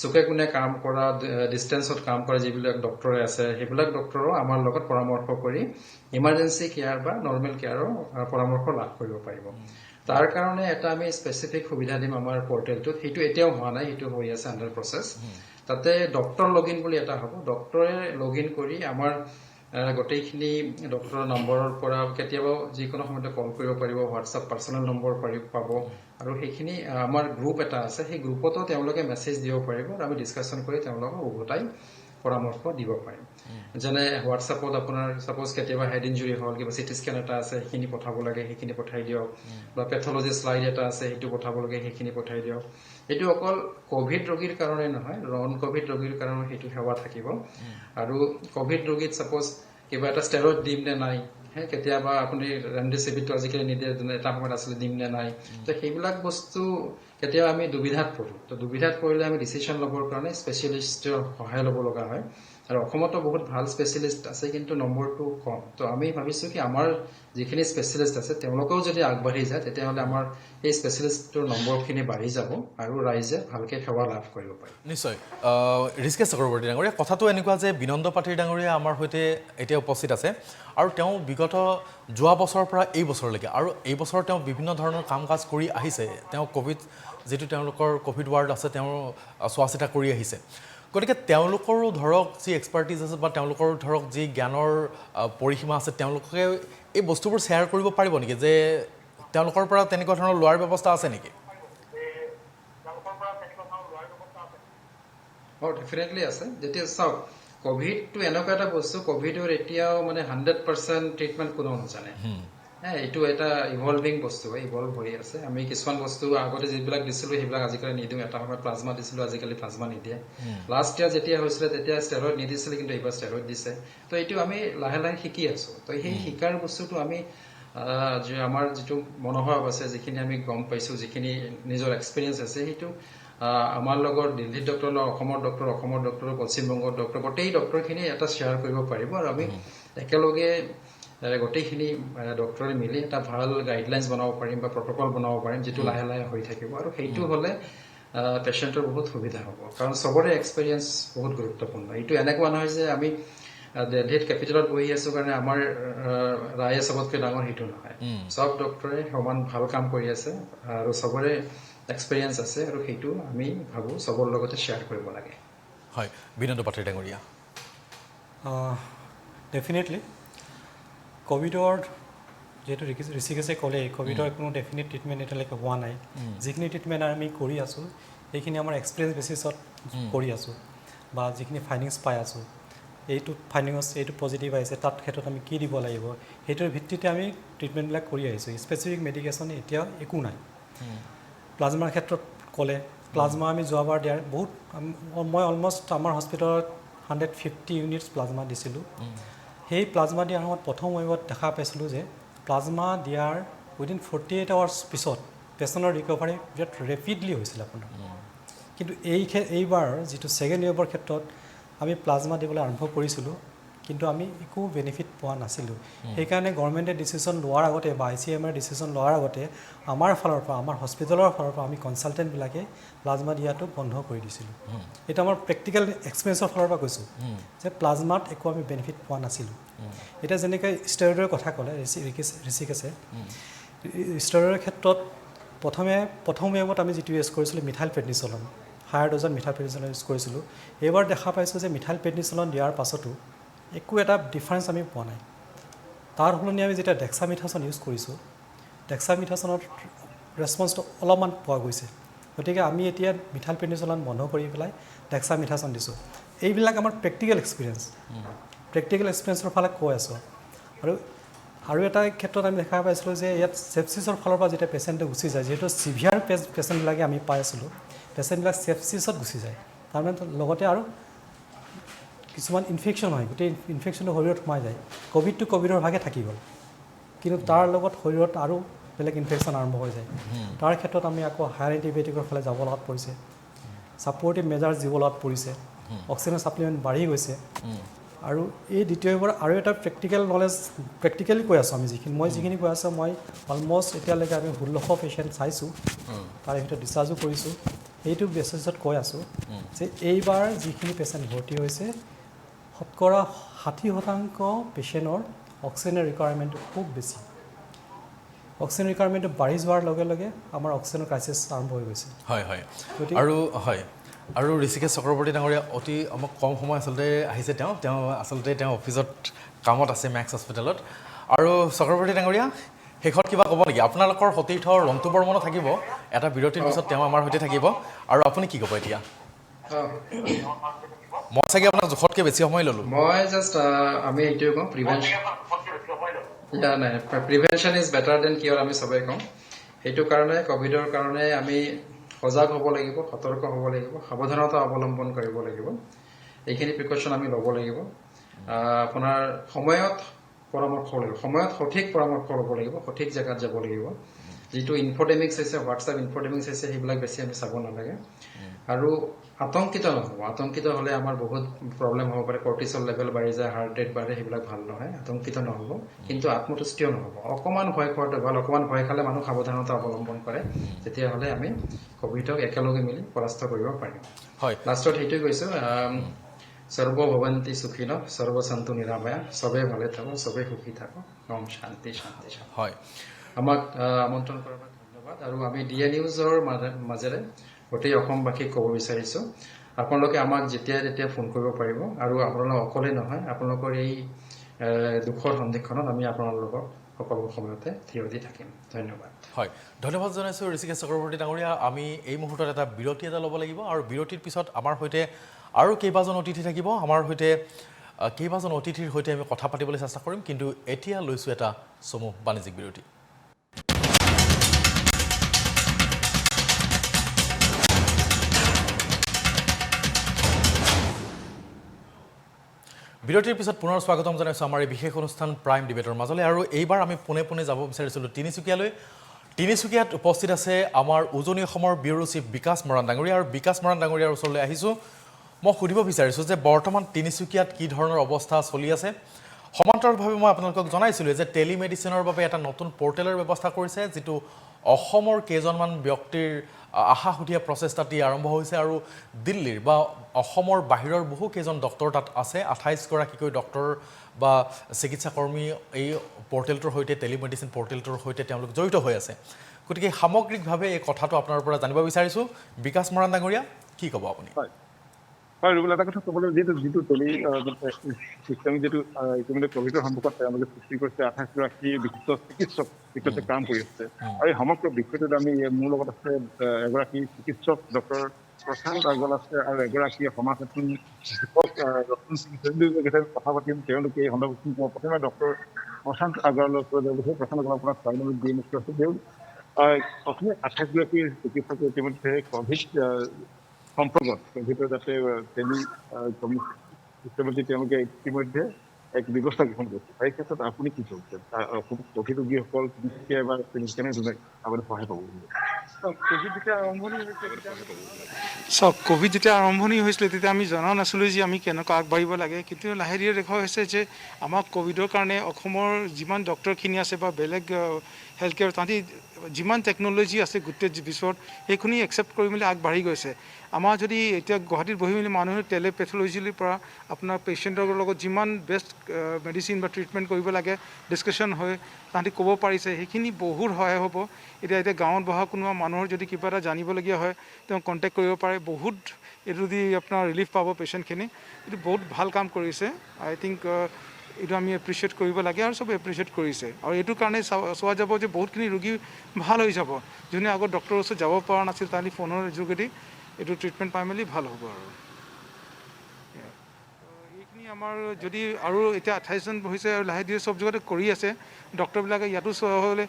চুকে কোণে কাম কৰা, ডিষ্টেঞ্চত কাম কৰা যিবিলাক ডক্টৰে আছে সেইবিলাক ডক্টৰো আমাৰ লগত পৰামৰ্শ কৰি ইমাৰ্জেঞ্চি কেয়াৰ বা নৰ্মেল কেয়াৰৰ পৰামৰ্শ লাভ কৰিব পাৰিব। তাৰ কাৰণে এটা আমি স্পেচিফিক সুবিধা দিম আমাৰ পৰ্টেলটোত, সেইটো এতিয়াও হোৱা নাই, সেইটো হৈ আছে আণ্ডাৰ প্ৰচেছ। তাতে ডক্টৰ লগ ইন বুলি এটা হ'ব, ডক্টৰে লগ ইন কৰি আমাৰ গোটেইখিনি ডক্টৰৰ নম্বৰৰ পৰা কেতিয়াবা যিকোনো সময়তে কল কৰিব পাৰিব, হোৱাটছআপ পাৰ্চনেল নম্বৰ পাব। আৰু সেইখিনি আমাৰ গ্ৰুপ এটা আছে, সেই গ্ৰুপতো তেওঁলোকে মেছেজ দিব পাৰিব আৰু আমি ডিছকাশ্যন কৰি তেওঁলোকক উভতাই পৰামৰ্শ দিব পাৰিম। যেনে হোৱাটছআপত আপোনাৰ ছাপ'জ কেতিয়াবা হেড ইঞ্জুৰি হ'ল, কিবা চিটি স্কেন এটা আছে সেইখিনি পঠাব লাগে, সেইখিনি পঠাই দিয়ক, বা পেথলজি শ্লাইড এটা আছে সেইটো পঠাব লাগে, সেইখিনি পঠাই দিয়ক। এইটো অকল ক'ভিড ৰোগীৰ কাৰণে নহয়, নন ক'ভিড ৰোগীৰ কাৰণে সেইটো সেৱা থাকিব। আৰু ক'ভিড ৰোগীত ছাপ'জ কিবা এটা ষ্টেৰইড দিম নে নাই, কেতিয়াবা আপুনি ৰেমডেচিভিৰটো আজিকালি নিদিয়ে, এটা সময়ত আছিলে দিম নে নাই, তো সেইবিলাক বস্তু কেতিয়াবা আমি দুবিধাত পৰোঁ। তো দুবিধাত পৰিলে আমি ডিচিশ্যন ল'বৰ কাৰণে স্পেচিয়েলিষ্টৰ সহায় ল'ব লগা হয়। আৰু অসমতো বহুত ভাল স্পেচিয়েলিষ্ট আছে কিন্তু নম্বৰটো কম। তো আমি ভাবিছোঁ কি আমাৰ যিখিনি স্পেচিয়েলিষ্ট আছে তেওঁলোকেও যদি আগবাঢ়ি যায় তেতিয়াহ'লে আমাৰ এই স্পেচিয়েলিষ্টৰ নম্বৰখিনি বাঢ়ি যাব আৰু ৰাইজে ভালকৈ সেৱা লাভ কৰিব পাৰিব। নিশ্চয়। ঋষিকেশ চক্ৰৱৰ্তী ডাঙৰীয়া, কথাটো এনেকুৱা যে বিনন্দ পাত্ৰী ডাঙৰীয়া আমাৰ সৈতে এতিয়া উপস্থিত আছে আৰু তেওঁ বিগত যোৱা বছৰৰ পৰা এই বছৰলৈকে আৰু এই বছৰ তেওঁ বিভিন্ন ধৰণৰ কাম কাজ কৰি আহিছে। তেওঁ ক'ভিড যিটো তেওঁলোকৰ ক'ভিড ৱাৰ্ড আছে তেওঁ চোৱা চিতা কৰি আহিছে। গতিকে তেওঁলোকৰো ধৰক যি এক্সপাৰ্টিজ আছে বা তেওঁলোকৰ ধৰক যি জ্ঞানৰ পৰিসীমা আছে, তেওঁলোকে এই বস্তুবোৰ শ্বেয়াৰ কৰিব পাৰিব নেকি, যে তেওঁলোকৰ পৰা তেনেকুৱা ধৰণৰ লোৱাৰ ব্যৱস্থা আছে নেকি? ডেফিনেটলি আছে। যেতিয়া চাওক ক'ভিডটো এনেকুৱা এটা বস্তু, ক'ভিডৰ এতিয়াও মানে 100% ট্ৰিটমেণ্ট কোনো নাজানে। এইটো এটা ইভলভিং বস্তু হয়, ইভলভ হৈ আছে। আমি কিছুমান বস্তু আগতে যিবিলাক দিছিলোঁ সেইবিলাক আজিকালি নিদিওঁ। এটা সময়ত প্লাজমা দিছিলোঁ, আজিকালি প্লাজমা নিদিয়ে। লাষ্ট ইয়াৰ যেতিয়া হৈছিলে তেতিয়া ষ্টেৰইড নিদিছিলে, কিন্তু এইবাৰ ষ্টেৰইড দিছে। তো এইটো আমি লাহে লাহে শিকি আছোঁ। তো সেই শিকাৰ বস্তুটো আমি আমাৰ যিটো মনোভাৱ আছে, যিখিনি আমি গম পাইছোঁ, যিখিনি নিজৰ এক্সপিৰিয়েঞ্চ আছে, সেইটো আমাৰ লগত দিল্লীৰ ডক্টৰ, অসমৰ ডক্টৰ, পশ্চিমবংগৰ ডক্টৰ, গোটেই ডক্টৰখিনি এটা শ্বেয়াৰ কৰিব পাৰিব আৰু আমি একেলগে গোটেইখিনি ডক্টৰে মিলি এটা ভাল গাইডলাইনছ বনাব পাৰিম বা প্ৰট'কল বনাব পাৰিম, যিটো লাহে লাহে হৈ থাকিব। আৰু সেইটো হ'লে পেচেণ্টৰ বহুত সুবিধা হ'ব, কাৰণ চবৰে এক্সপিৰিয়েঞ্চ বহুত গুৰুত্বপূৰ্ণ। এইটো এনেকুৱা নহয় যে আমি দিল্লীত কেপিটেলত বহি আছোঁ কাৰণে আমাৰ ৰায়ে চবতকৈ ডাঙৰ, সেইটো নহয়। চব ডক্টৰে সমান ভাল কাম কৰি আছে আৰু চবৰে এক্সপিৰিয়েঞ্চ আছে আৰু সেইটো আমি ভাবোঁ চবৰ লগতে শ্বেয়াৰ কৰিব লাগে। হয়, বিনন্দ পাত্ৰী ডাঙৰীয়া। ডেফিনেটলি ক'ভিডৰ যিহেতু ঋষিকেশে ক'লে, ক'ভিডৰ কোনো ডেফিনেট ট্ৰিটমেণ্ট এতিয়ালৈকে হোৱা নাই। যিখিনি ট্ৰিটমেণ্ট আমি কৰি আছোঁ সেইখিনি আমাৰ এক্সপিৰিয়েঞ্চ বেচিছত কৰি আছোঁ, বা যিখিনি ফাইণ্ডিংছ পাই আছোঁ, এইটো ফাইণ্ডিংছ এইটো পজিটিভ আহিছে, তাত ক্ষেত্ৰত আমি কি দিব লাগিব, সেইটোৰ ভিত্তিতে আমি ট্ৰিটমেণ্টবিলাক কৰি আহিছোঁ। স্পেচিফিক মেডিকেশ্যন এতিয়া একো নাই। প্লাজমাৰ ক্ষেত্ৰত ক'লে, প্লাজমা আমি যোৱাবাৰ দিয়াৰ মই অলমষ্ট আমাৰ হস্পিটেলত 150 ইউনিটছ প্লাজমা দিছিলোঁ। সেই প্লাজমা দিয়াৰ সময়ত প্ৰথম ৱেভত দেখা পাইছিলোঁ যে প্লাজমা দিয়াৰ উইদিন 48 আৱাৰ্ছ পিছত পেচেণ্টৰ ৰিকভাৰী বিৰাট ৰেপিডলি হৈছিল আপোনাৰ। কিন্তু এইবাৰ যিটো ছেকেণ্ড ৱেভৰ ক্ষেত্ৰত আমি প্লাজমা দিবলৈ আৰম্ভ কৰিছিলোঁ, কিন্তু আমি একো বেনিফিট পোৱা নাছিলোঁ। সেইকাৰণে গভৰ্ণমেণ্টে ডিচিশ্যন লোৱাৰ আগতে বা ICMR ডিচিশ্যন লোৱাৰ আগতে আমাৰ ফালৰ পৰা, আমাৰ হস্পিটেলৰ ফালৰ পৰা আমি কনচালটেণ্টবিলাকে প্লাজমা দিয়াটো বন্ধ কৰি দিছিলোঁ। এইটো আমাৰ প্ৰেক্টিকেল এক্সপিৰিয়েঞ্চৰ ফালৰ পৰা কৈছোঁ যে প্লাজমাত একো আমি বেনিফিট পোৱা নাছিলোঁ। এতিয়া যেনেকৈ ষ্টেৰইডৰ কথা ক'লে ঋষিকেশে, ষ্টেৰইডৰ ক্ষেত্ৰত প্ৰথম ৱেভত আমি যিটো ইউজ কৰিছিলোঁ মিথাইল প্ৰেডনিছলন, হায়াৰ ড'জত মিথাইল প্ৰেডনিছলন ইউজ কৰিছিলোঁ। এইবাৰ দেখা পাইছোঁ যে মিথাইল প্ৰেডনিছলন দিয়াৰ পাছতো একো এটা ডিফাৰেঞ্চ আমি পোৱা নাই। তাৰ সলনি আমি যেতিয়া ডেক্সামিথাছন ইউজ কৰিছোঁ, ডেক্সামিথাছনৰ ৰেছপন্সটো অলপমান পোৱা গৈছে। গতিকে আমি এতিয়া মিথাইল প্ৰেডনিছলন বন্ধ কৰি পেলাই ডেক্সামিথাছন দিছোঁ। এইবিলাক আমাৰ প্ৰেক্টিকেল এক্সপিৰিয়েঞ্চৰ ফালে কৈ আছোঁ। আৰু এটা ক্ষেত্ৰত আমি দেখা পাইছিলোঁ যে ইয়াত চেপচিছৰ ফালৰ পৰা যেতিয়া পেচেণ্টে গুচি যায়, যিহেতু চিভিয়াৰ পেচেণ্টবিলাকে আমি পাই আছিলোঁ, পেচেণ্টবিলাক চেপচিছত গুচি যায়। তাৰমানে লগতে আৰু কিছুমান ইনফেকশ্যন হয়, গোটেই ইনফেকশ্যনটো শৰীৰত সোমাই যায়। ক'ভিডৰ ভাগে থাকি গ'ল, কিন্তু তাৰ লগত শৰীৰত আৰু বেলেগ ইনফেকশ্যন আৰম্ভ হৈ যায়। তাৰ ক্ষেত্ৰত আমি আকৌ হায়াৰ এণ্টিবায়'টিকৰ ফালে যাব লগাত পৰিছে, ছাপৰ্টিভ মেজাৰ্ছ দিব লগাত পৰিছে, অক্সিজেন ছাপ্লিমেণ্ট বাঢ়ি গৈছে। আৰু এই দ্বিতীয়বাৰ আৰু এটা প্ৰেক্টিকেলি কৈ আছোঁ আমি মই যিখিনি কৈ আছোঁ, মই অলমষ্ট এতিয়ালৈকে আমি 1600 পেচেণ্ট চাইছোঁ, তাৰে ভিতৰত ডিছচাৰ্জো কৰিছোঁ। এইটো বেচিছত কৈ আছোঁ যে এইবাৰ যিখিনি পেচেণ্ট ভৰ্তি হৈছে, শতকৰা 60% পেচেণ্টৰ অক্সিজেনৰ ৰিকুৱাৰমেণ্টটো খুব বেছি। অক্সিজেন ৰিকুৱাৰমেণ্টটো বাঢ়ি যোৱাৰ লগে লগে আমাৰ অক্সিজেনৰ ক্ৰাইচিছ আৰম্ভ হৈ গৈছে। হয় আৰু ঋষিকেশ চক্ৰৱৰ্তী ডাঙৰীয়া অতি আমাক কম সময় আচলতে আহিছে। তেওঁ অফিচত কামত আছে মেক্স হস্পিটেলত। আৰু চক্ৰৱৰ্তী ডাঙৰীয়া, শেষত কিবা ক'ব নেকি? আপোনালোকৰ সতীৰ্থ ৰন্তু বৰ্মনো থাকিব, এটা বিৰতিৰ পিছত তেওঁ আমাৰ সৈতে থাকিব। আৰু আপুনি কি ক'ব এতিয়া? মই চাগে আপোনাক জোখতকৈ বেছি সময় ল'লোঁ। মই জাষ্ট আমি এইটোৱে কওঁ, প্ৰিভেনশ্যন ইজ বেটাৰ দেন কিয়ৰ আমি চবেই কওঁ। সেইটো কাৰণে ক'ভিডৰ কাৰণে আমি সজাগ হ'ব লাগিব, সতৰ্ক হ'ব লাগিব, সাৱধানতা অৱলম্বন কৰিব লাগিব। এইখিনি প্ৰিকশ্যন আমি ল'ব লাগিব। আপোনাৰ সময়ত সঠিক পৰামৰ্শ ল'ব লাগিব, সঠিক জেগাত যাব লাগিব। যিটো ইনফডেমিক্স হৈছে, হোৱাটছআপ ইনফডেমিক্স হৈছে, সেইবিলাক বেছি আমি চাব নালাগে। আৰু আতংকিত নহ'ব। আতংকিত হ'লে আমাৰ বহুত প্ৰব্লেম হ'ব পাৰে, কৰ্টিচল লেভেল বাঢ়ি যায়, হাৰ্ট ৰেট বাঢ়ে, সেইবিলাক ভাল নহয়। আতংকিত নহ'ব, কিন্তু আত্মতুষ্টিও নহ'ব। অকণমান ভয় খোৱাটো ভাল। অকণমান ভয় খালে মানুহ সাৱধানতা অৱলম্বন কৰে, তেতিয়াহ'লে আমি ক'ভিডক একেলগে মিলি পৰাস্ত কৰিব পাৰিম। হয়, লাষ্টত সেইটোৱে কৈছোঁ, সৰ্বভৱন্তি সুখীন সৰ্বসন্তু নিৰাময়া, চবেই ভালে থাকক, চবেই সুখী থাকক, ওম শান্তি শান্তি শান্তি। হয়, আমাক আমন্ত্ৰণ কৰাৰ বাবে ধন্যবাদ। আৰু আমি DA নিউজৰ মাজেৰে গোটেই অসমবাসীক ক'ব বিচাৰিছোঁ, আপোনালোকে আমাক যেতিয়া তেতিয়া ফোন কৰিব পাৰিব। আৰু আপোনালোক অকলে নহয়, আপোনালোকৰ এই দুখৰ সন্ধিক্ষণত আমি আপোনালোকক সকলো সময়তে থিয় দি থাকিম। ধন্যবাদ। হয়, ধন্যবাদ জনাইছোঁ ঋষিকেশ চক্ৰৱৰ্তী ডাঙৰীয়া। আমি এই মুহূৰ্তত এটা বিৰতি এটা ল'ব লাগিব, আৰু বিৰতিৰ পিছত আমাৰ সৈতে আৰু কেইবাজন অতিথি থাকিব। আমাৰ সৈতে কেইবাজন অতিথিৰ সৈতে আমি কথা পাতিবলৈ চেষ্টা কৰিম, কিন্তু এতিয়া লৈছোঁ এটা চমু বাণিজ্যিক বিৰতি। বিৰতিৰ পিছত পুনৰ স্বাগতম জনাইছোঁ আমাৰ এই বিশেষ অনুষ্ঠান প্ৰাইম ডিবেটৰ মাজলৈ। আৰু এইবাৰ আমি পোনে যাব বিচাৰিছিলোঁ তিনিচুকীয়ালৈ। তিনিচুকীয়াত উপস্থিত আছে আমাৰ উজনি অসমৰ ব্যুৰো চিফ বিকাশ মৰাণ ডাঙৰীয়া। আৰু বিকাশ মৰাণ ডাঙৰীয়াৰ ওচৰলৈ আহিছোঁ। মই সুধিব বিচাৰিছোঁ যে বৰ্তমান তিনিচুকীয়াত কি ধৰণৰ অৱস্থা চলি আছে। সমান্তৰালভাৱে মই আপোনালোকক জনাইছিলোঁ যে টেলিমেডিচিনৰ বাবে এটা নতুন পৰ্টেলৰ ব্যৱস্থা কৰিছে, যিটো অসমৰ কেইজনমান ব্যক্তিৰ আশাসুধীয়া প্ৰচেষ্টাত আৰম্ভ হৈছে। আৰু দিল্লীৰ বা অসমৰ বাহিৰৰ বহুকেইজন ডক্টৰ তাত আছে। 28গৰাকীকৈ ডক্টৰ বা চিকিৎসাকৰ্মী এই পৰ্টেলটোৰ সৈতে, টেলিমেডিচিন পৰ্টেলটোৰ সৈতে তেওঁলোক জড়িত হৈ আছে। গতিকে সামগ্ৰিকভাৱে এই কথাটো আপোনাৰ পৰা জানিব বিচাৰিছোঁ। বিকাশ মৰাণ ডাঙৰীয়া, কি ক'ব আপুনি? হয়, ৰুবুল, এটা কথা ক'বলৈ যিটো টেলি চিষ্টেম, যিটো ইতিমধ্যে ক'ভিডৰ সন্মুখত তেওঁলোকে সৃষ্টি কৰিছে, 28গৰাকী বিশিষ্ট চিকিৎসক ইতিমধ্যে কাম কৰি আছে। আৰু এই সমগ্ৰ বিষয়টোত আমি মোৰ লগত আছে এগৰাকী চিকিৎসক ডক্টৰ প্ৰশান্ত আগৰৱাল আছে, আৰু এগৰাকী সমাজসেৱী ৰতন সিং কথা পাতিম। তেওঁলোকে এই সন্দৰ্ভত প্ৰথমে ডক্টৰ প্ৰশান্ত আগৰৱালৰ প্ৰশান্ত আগৰৱাল আপোনাক প্ৰথমে 28গৰাকী চিকিৎসকে ইতিমধ্যে ক'ভিড সম্পৰ্কত ক'ভিডৰ যাতে তেওঁলোকে ইতিমধ্যে এক ব্যৱস্থা গ্ৰহণ কৰিছে। সেই ক্ষেত্ৰত আপুনি কি কৰিছে? ক'ভিড ৰোগীসকল কেনেদৰে সহায় পাব? কোভিড যেতিয়া আৰম্ভণি হৈছিল চাওক কোভিড যেতিয়া আৰম্ভণি হৈছিলে তেতিয়া আমি জনা নাছিলোঁ যে আমি কেনেকৈ আগবাঢ়িব লাগে কিন্তু লাহে ধীৰে দেখা হৈছে যে আমাক কোভিডৰ কাৰণে অসমৰ যিমান ডক্টৰখিনি আছে বা বেলেগ হেল্থ কেয়াৰ তাহাঁতি যিমান টেকন'লজি আছে গোটেই বিশ্বত সেইখিনি একচেপ্ট কৰি মেলি আগবাঢ়ি গৈছে আমাৰ যদি এতিয়া গুৱাহাটীত বহি মেলি মানুহে টেলিপেথলজিৰ পৰা আপোনাৰ পেচেণ্টৰ লগত যিমান বেষ্ট মেডিচিন বা ট্ৰিটমেণ্ট কৰিব লাগে ডিছকাশ্যন হৈ তাহাঁতি ক'ব পাৰিছে সেইখিনি বহুত সহায় হ'ব এতিয়া গাঁৱত বহা কোনোবা মানুহৰ যদি কিবা এটা জানিবলগীয়া হয় তেওঁ কণ্টেক্ট কৰিব পাৰে বহুত এইটো দি আপোনাৰ ৰিলিফ পাব পেচেণ্টখিনি এইটো বহুত ভাল কাম কৰিছে আই থিংক এইটো আমি এপ্ৰিচিয়েট কৰিব লাগে আৰু চব এপ্ৰিচিয়েট কৰিছে আৰু এইটো কাৰণে চোৱা যাব যে বহুতখিনি ৰোগী ভাল হৈ যাব যোনে আগত ডক্টৰৰ ওচৰত যাব পৰা নাছিল তাহাঁতি ফোনৰ যোগেদি এইটো ট্ৰিটমেণ্ট পাই মেলি ভাল হ'ব আৰু এইখিনি আমাৰ যদি আৰু এতিয়া 28 জন হৈছে আৰু লাহে ধীৰে চব জেগাতে কৰি আছে ডক্টৰবিলাকে ইয়াতো চোৱা হ'লে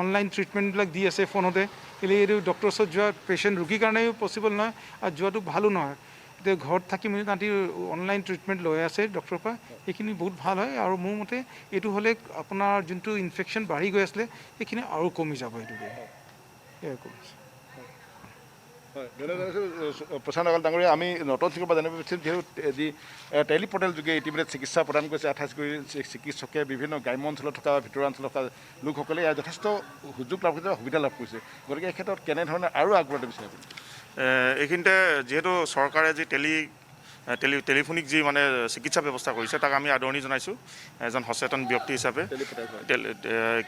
অনলাইন ট্ৰিটমেণ্টবিলাক দি আছে ফোনতে কিন্তু এইটো ডক্টৰৰ ওচৰত যোৱা পেচেণ্ট ৰোগীৰ কাৰণেও পচিবল নহয় আৰু যোৱাটো ভালো নহয় এতিয়া ঘৰত থাকি মেলি তাহাঁতি অনলাইন ট্ৰিটমেণ্ট লৈ আছে ডক্টৰৰ পৰা সেইখিনি বহুত ভাল হয় আৰু মোৰ মতে এইটো হ'লে আপোনাৰ যোনটো ইনফেকশ্যন বাঢ়ি গৈ আছিলে সেইখিনি আৰু কমি যাব এইটোকে কমিছে প্ৰশান্ত আগল ডাঙৰীয়া আমি নতুন চিকিৎসকৰ পৰা জানিব বিচাৰিম যিহেতু যি টেলিপৰ্টেল যোগে ইতিমধ্যে চিকিৎসা প্ৰদান কৰিছে 28 গৰাকী চিকিৎসকে বিভিন্ন গ্ৰাম্য অঞ্চলত থকা ভিতৰুৱা অঞ্চলত থকা লোকসকলে ইয়াৰ যথেষ্ট সুযোগ লাভ কৰিছে সুবিধা লাভ কৰিছে গতিকে এই ক্ষেত্ৰত কেনেধৰণে আৰু আগবঢ়াব বিচাৰে এইখিনিতে যিহেতু চৰকাৰে যি টেলিফোনিক যি মানে চিকিৎসা ব্যৱস্থা কৰিছে তাক আমি আদৰণি জনাইছোঁ এজন সচেতন ব্যক্তি হিচাপে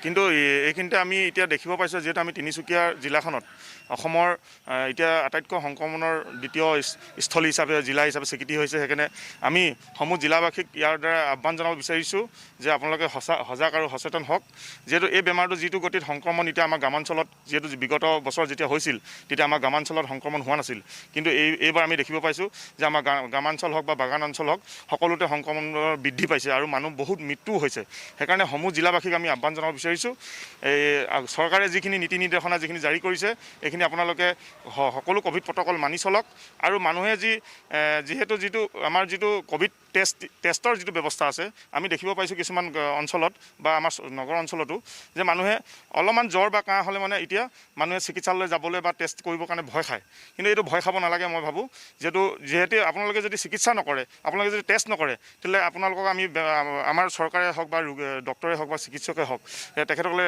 কিন্তু এইখিনিতে আমি এতিয়া দেখিব পাইছোঁ যিহেতু আমি তিনিচুকীয়া জিলাখনত অসমৰ এতিয়া আটাইতকৈ সংক্ৰমণৰ দ্বিতীয় স্থলী হিচাপে জিলা হিচাপে স্বীকৃতি হৈছে সেইকাৰণে আমি সমূহ জিলাবাসীক ইয়াৰ দ্বাৰা আহ্বান জনাব বিচাৰিছোঁ যে আপোনালোকে সজাগ আৰু সচেতন হওক যিহেতু এই বেমাৰটো যিটো গতিত সংক্ৰমণ এতিয়া আমাৰ গ্ৰামাঞ্চলত যিহেতু বিগত বছৰ যেতিয়া হৈছিল তেতিয়া আমাৰ গ্ৰামাঞ্চলত সংক্ৰমণ হোৱা নাছিল কিন্তু এইবাৰ আমি দেখিব পাইছোঁ যে আমাৰ গ্ৰামাঞ্চল হওক বা বাগান অঞ্চল হওক সকলোতে সংক্ৰমণৰ বৃদ্ধি পাইছে আৰু মানুহ বহুত মৃত্যুও হৈছে সেইকাৰণে সমূহ জিলাবাসীক আমি আহ্বান জনাব বিচাৰিছোঁ চৰকাৰে যিখিনি নীতি নিৰ্দেশনা যিখিনি জাৰি কৰিছে এইখিনি আপোনালোকে সকলো ক'ভিড প্ৰট'কল মানি চলক আৰু মানুহে যিহেতু আমাৰ যিটো ক'ভিড টেষ্টৰ যিটো ব্যৱস্থা আছে আমি দেখিব পাইছোঁ কিছুমান অঞ্চলত বা আমাৰ নগৰ অঞ্চলতো যে মানুহে অলপমান জ্বৰ বা কাহ হ'লে মানে এতিয়া মানুহে চিকিৎসালয়লৈ যাবলৈ বা টেষ্ট কৰিবৰ কাৰণে ভয় খায় কিন্তু এইটো ভয় খাব নালাগে মই ভাবোঁ যিহেতু আপোনালোকে যদি চিকিৎসা নকৰে আপোনালোকে যদি টেষ্ট নকৰে তেতিয়াহ'লে আপোনালোকক আমি আমাৰ চৰকাৰে হওক বা ডক্টৰে হওক বা চিকিৎসকে হওক তেখেতসকলে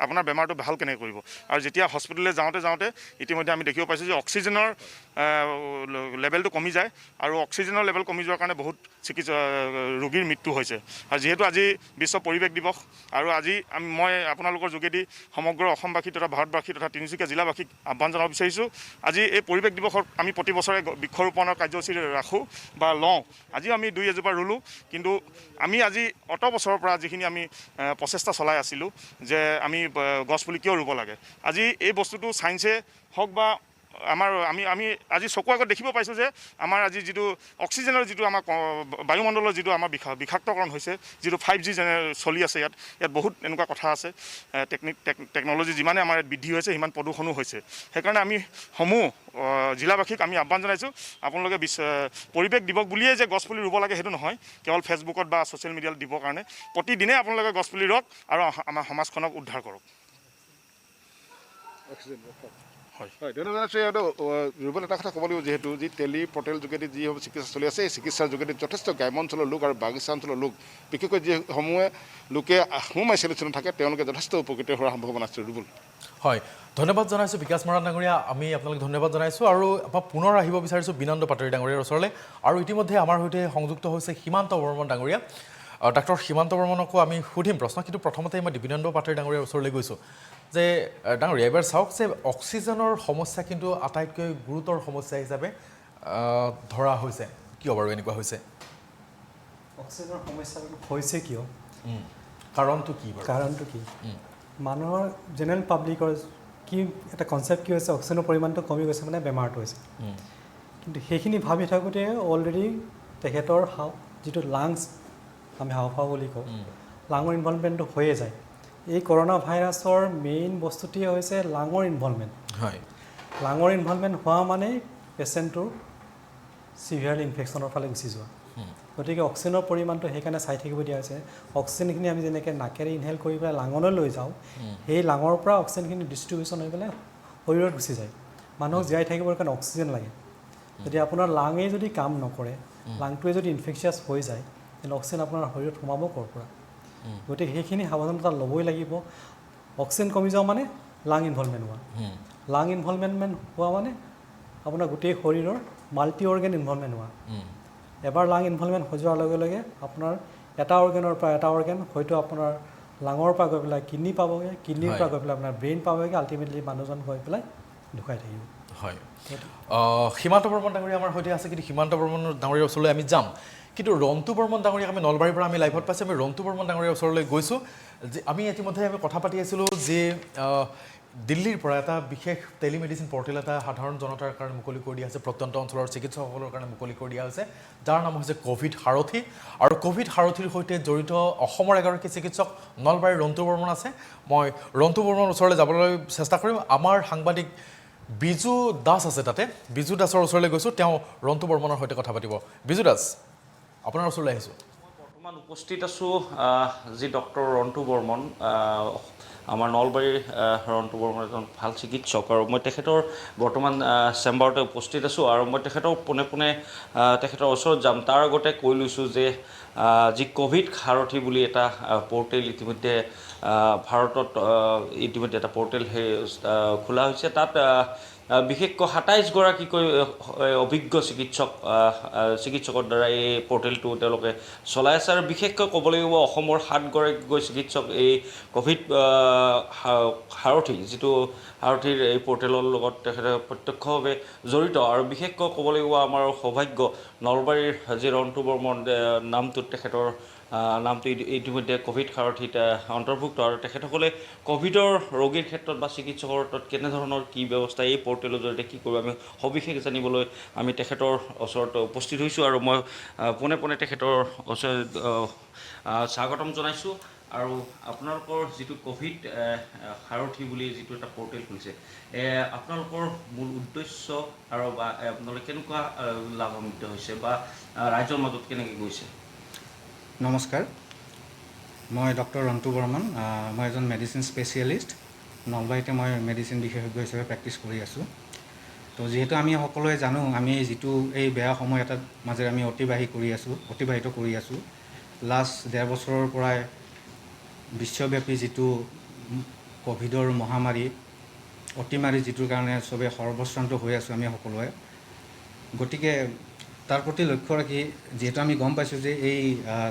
আপোনাৰ বেমাৰটো ভাল কেনেকৈ কৰিব আৰু যেতিয়া হস্পিটেললৈ যাওঁতে ইতিমধ্যে আমি দেখিব পাইছোঁ যে অক্সিজেনৰ লেভেলটো কমি যায় আৰু অক্সিজেনৰ লেভেল কমি যোৱাৰ কাৰণে বহুত ৰোগীৰ মৃত্যু হৈছে আৰু যিহেতু আজি বিশ্ব পৰিৱেশ দিৱস আৰু আজি মই আপোনালোকৰ যোগেদি সমগ্ৰ অসমবাসী তথা ভাৰতবাসী তথা তিনিচুকীয়া জিলাবাসীক আহ্বান জনাব বিচাৰিছোঁ আজি এই পৰিৱেশ দিৱসত আমি প্ৰতি বছৰে বৃক্ষৰোপণৰ কাৰ্যসূচী ৰাখোঁ বা লওঁ আজিও আমি 2 এজোপা ৰুলোঁ কিন্তু আমি আজি অত বছৰৰ পৰা যিখিনি আমি প্ৰচেষ্টা চলাই আছিলোঁ যে আমি গছপুলি কিয় ৰুব লাগে আজি এই বস্তুটো চায়েন্সে হওক বা আমি আজি চকু আগত দেখিব পাইছোঁ যে আমাৰ আজি যিটো অক্সিজেনৰ যিটো আমাৰ বায়ুমণ্ডলৰ যিটো আমাৰ বিষাক্তকৰণ হৈছে যিটো 5G চলি আছে ইয়াত বহুত এনেকুৱা কথা আছে টেকন'লজি যিমানে আমাৰ ইয়াত বৃদ্ধি হৈছে সিমান প্ৰদূষণো হৈছে সেইকাৰণে আমি সমূহ জিলাবাসীক আমি আহ্বান জনাইছোঁ আপোনালোকে পৰিৱেশ দিৱস বুলিয়েই যে গছপুলি ৰুব লাগে সেইটো নহয় কেৱল ফেচবুকত বা ছ'চিয়েল মিডিয়াত দিবৰ কাৰণে প্ৰতিদিনে আপোনালোকে গছপুলি ৰুওক আৰু আমাৰ সমাজখনক উদ্ধাৰ কৰক হয় ধন্যবাদ ৰুবেল এটা কথা ক'ব লাগিব যিহেতু যি টেলিপৰ্টেল যোগেদি যিসমূহ চিকিৎসা চলি আছে এই চিকিৎসাৰ যোগেদি যথেষ্ট গ্ৰাম্য অঞ্চলৰ লোক আৰু বাগিচা অঞ্চলৰ লোক বিশেষকৈ যিসমূহে লোকে হোম আইচলেশ্যনত থাকে তেওঁলোকে যথেষ্ট উপকৃত হোৱাৰ সম্ভাৱনা আছে ৰুবুল হয় ধন্যবাদ জনাইছোঁ বিকাশ মৰাণ ডাঙৰীয়া আমি আপোনালোক ধন্যবাদ জনাইছোঁ আৰু পুনৰ আহিব বিচাৰিছোঁ বিনন্দ পাটোৱাৰী ডাঙৰীয়াৰ ওচৰলৈ আৰু ইতিমধ্যে আমাৰ সৈতে সংযুক্ত হৈছে সীমান্ত বৰ্মন ডাঙৰীয়া ডাক্তৰ সীমান্ত বৰ্মনকো আমি সুধিম প্ৰশ্ন কিন্তু প্ৰথমতে মই বিনন্দ পাটোৱাৰী ডাঙৰীয়াৰ ওচৰলৈ গৈছোঁ যে ডাঙৰীয়া এবাৰ চাওক যে অক্সিজেনৰ সমস্যা কিন্তু আটাইতকৈ গুৰুতৰ সমস্যা হিচাপে ধৰা হৈছে কিয় বাৰু এনেকুৱা হৈছে অক্সিজেনৰ সমস্যা হৈছে কিয় কাৰণটো কি মানুহৰ জেনেৰেল পাব্লিকৰ কি এটা কনচেপ্ট কি হৈছে অক্সিজেনৰ পৰিমাণটো কমি গৈছে মানে বেমাৰটো হৈছে কিন্তু সেইখিনি ভাবি থাকোঁতে অলৰেডি তেখেতৰ যিটো লাংছ আমি হাওঁফাওঁ বুলি কওঁ লাঙৰ ইনভলভমেণ্টটো হৈয়ে যায় এই কৰোণা ভাইৰাছৰ মেইন বস্তুটোৱে হৈছে লাঙৰ ইনভলভমেণ্ট হয় লাঙৰ ইনভলভমেণ্ট হোৱা মানে পেচেণ্টটোৰ চিভিয়াৰ ইনফেকশ্যনৰ ফালে গুচি যোৱা গতিকে অক্সিজেনৰ পৰিমাণটো সেইকাৰণে চাই থাকিব দিয়া হৈছে অক্সিজেনখিনি আমি যেনেকৈ নাকেৰে ইনহেল কৰি পেলাই লাঙলৈ লৈ যাওঁ সেই লাঙৰ পৰা অক্সিজেনখিনি ডিষ্ট্ৰিবিউশ্যন হৈ পেলাই শৰীৰত গুচি যায় মানুহক জীয়াই থাকিবৰ কাৰণে অক্সিজেন লাগে যদি আপোনাৰ লাঙেই যদি কাম নকৰে লাংটোৱে যদি ইনফেকচিয়াছ হৈ যায় তেন্তে অক্সিজেন আপোনাৰ শৰীৰত সোমাব ক'ৰ পৰা গতিকে সেইখিনি সাৱধানতা ল'বই লাগিব অক্সিজেন কমি যাওঁ মানে লাং ইনভলভমেণ্ট হোৱা লাং ইনভলভমেণ্ট হোৱা মানে আপোনাৰ গোটেই শৰীৰৰ মাল্টি অৰ্গেন ইনভলভমেণ্ট হোৱা এবাৰ লাং ইনভলভমেণ্ট হৈ যোৱাৰ লগে লগে আপোনাৰ এটা অৰ্গেনৰ পৰা এটা অৰ্গেন হয়তো আপোনাৰ লাঙৰ পৰা গৈ পেলাই কিডনি পাবগৈ কিডনিৰ পৰা গৈ পেলাই আপোনাৰ ব্ৰেইন পাবগৈ আল্টিমেটলি মানুহজন গৈ পেলাই ঢুকাই থাকিব হয় সীমান্ত বৰ্মন ডাঙৰীয়া আমাৰ সৈতে আছে কিন্তু সীমান্ত বৰ্মন ডাঙৰীয়াৰ ওচৰলৈ আমি যাম কিন্তু ৰন্তু বৰ্মন ডাঙৰীয়াক আমি নলবাৰীৰ পৰা আমি লাইভত পাইছোঁ আমি ৰন্তু বৰ্মন ডাঙৰীয়াৰ ওচৰলৈ গৈছোঁ যে আমি ইতিমধ্যে আমি কথা পাতি আছিলোঁ যে দিল্লীৰ পৰা এটা বিশেষ টেলিমেডিচিন পৰ্টেল এটা সাধাৰণ জনতাৰ কাৰণে মুকলি কৰি দিয়া হৈছে প্ৰত্যন্ত অঞ্চলৰ চিকিৎসকসকলৰ কাৰণে মুকলি কৰি দিয়া হৈছে যাৰ নাম হৈছে কোভিড সাৰথি আৰু কোভিড সাৰথিৰ সৈতে জড়িত অসমৰ এগৰাকী চিকিৎসক নলবাৰীৰ ৰন্তু বৰ্মন আছে মই ৰন্তু বৰ্মনৰ ওচৰলৈ যাবলৈ চেষ্টা কৰিম আমাৰ সাংবাদিক বিজু দাস আছে তাতে বিজু দাসৰ ওচৰলৈ গৈছোঁ তেওঁ ৰন্তু বৰ্মনৰ সৈতে কথা পাতিব বিজু দাস আপোনাৰ ওচৰলৈ আহিছোঁ বৰ্তমান উপস্থিত আছোঁ যি ডক্টৰ ৰন্তু বৰ্মন আমাৰ নলবাৰীৰ ৰন্তু বৰ্মন এজন ভাল চিকিৎসক আৰু মই তেখেতৰ বৰ্তমান চেম্বাৰতে উপস্থিত আছোঁ আৰু মই তেখেতৰ পোনে পোনে তেখেতৰ ওচৰত যাম তাৰ আগতে কৈ লৈছোঁ যে যি কোভিড সাৰথি বুলি এটা পৰ্টেল ইতিমধ্যে ভাৰতত ইতিমধ্যে এটা পৰ্টেল খোলা হৈছে তাত বিশেষকৈ ২৭গৰাকীকৈ অভিজ্ঞ চিকিৎসকৰ দ্বাৰা এই পৰ্টেলটো তেওঁলোকে চলাই আছে আৰু বিশেষকৈ ক'ব লাগিব অসমৰ ৭গৰাকীকৈ চিকিৎসক এই কোভিড সাৰথিৰ এই পৰ্টেলৰ লগত তেখেতে প্ৰত্যক্ষভাৱে জড়িত আৰু বিশেষকৈ ক'ব লাগিব আমাৰ সৌভাগ্য নলবাৰীৰ যি ৰন্তু বৰ্মন নামটোত তেখেতৰ নামটো ইতিমধ্যে কোভিড সাৰথিত অন্তৰ্ভুক্ত আৰু তেখেতসকলে কোভিডৰ ৰোগীৰ ক্ষেত্ৰত বা চিকিৎসকৰ ক্ষেত্ৰত কেনেধৰণৰ কি ব্যৱস্থা এই পৰ্টেলৰ জৰিয়তে কি কৰিব আমি সবিশেষ জানিবলৈ আমি তেখেতৰ ওচৰত উপস্থিত হৈছোঁ আৰু মই পোনে পোনে তেখেতৰ ওচৰত স্বাগতম জনাইছোঁ আৰু আপোনালোকৰ যিটো কোভিড সাৰথি বুলি যিটো এটা পৰ্টেল খুলিছে আপোনালোকৰ মূল উদ্দেশ্য আৰু বা আপোনালোকে কেনেকুৱা লাভান্বিত হৈছে বা ৰাইজৰ মাজত কেনেকৈ গৈছে নমস্কাৰ মই ডক্টৰ ৰন্তু বৰ্মন মই এজন মেডিচিন স্পেচিয়েলিষ্ট নলবাৰীতে মই মেডিচিন বিশেষজ্ঞ হিচাপে প্ৰেক্টিছ কৰি আছোঁ তো যিহেতু আমি সকলোৱে জানো আমি যিটো এই বেয়া সময় এটাৰ মাজেৰে আমি অতিবাহিত কৰি আছোঁ লাষ্ট ১.৫ বছৰৰ পৰাই বিশ্বব্যাপী যিটো কোভিডৰ মহামাৰী অতিমাৰী যিটোৰ কাৰণে চবেই সৰ্বশ্ৰান্ত হৈ আছোঁ আমি সকলোৱে গতিকে তাৰ প্ৰতি লক্ষ্য ৰাখি যিহেতু আমি গম পাইছোঁ যে এই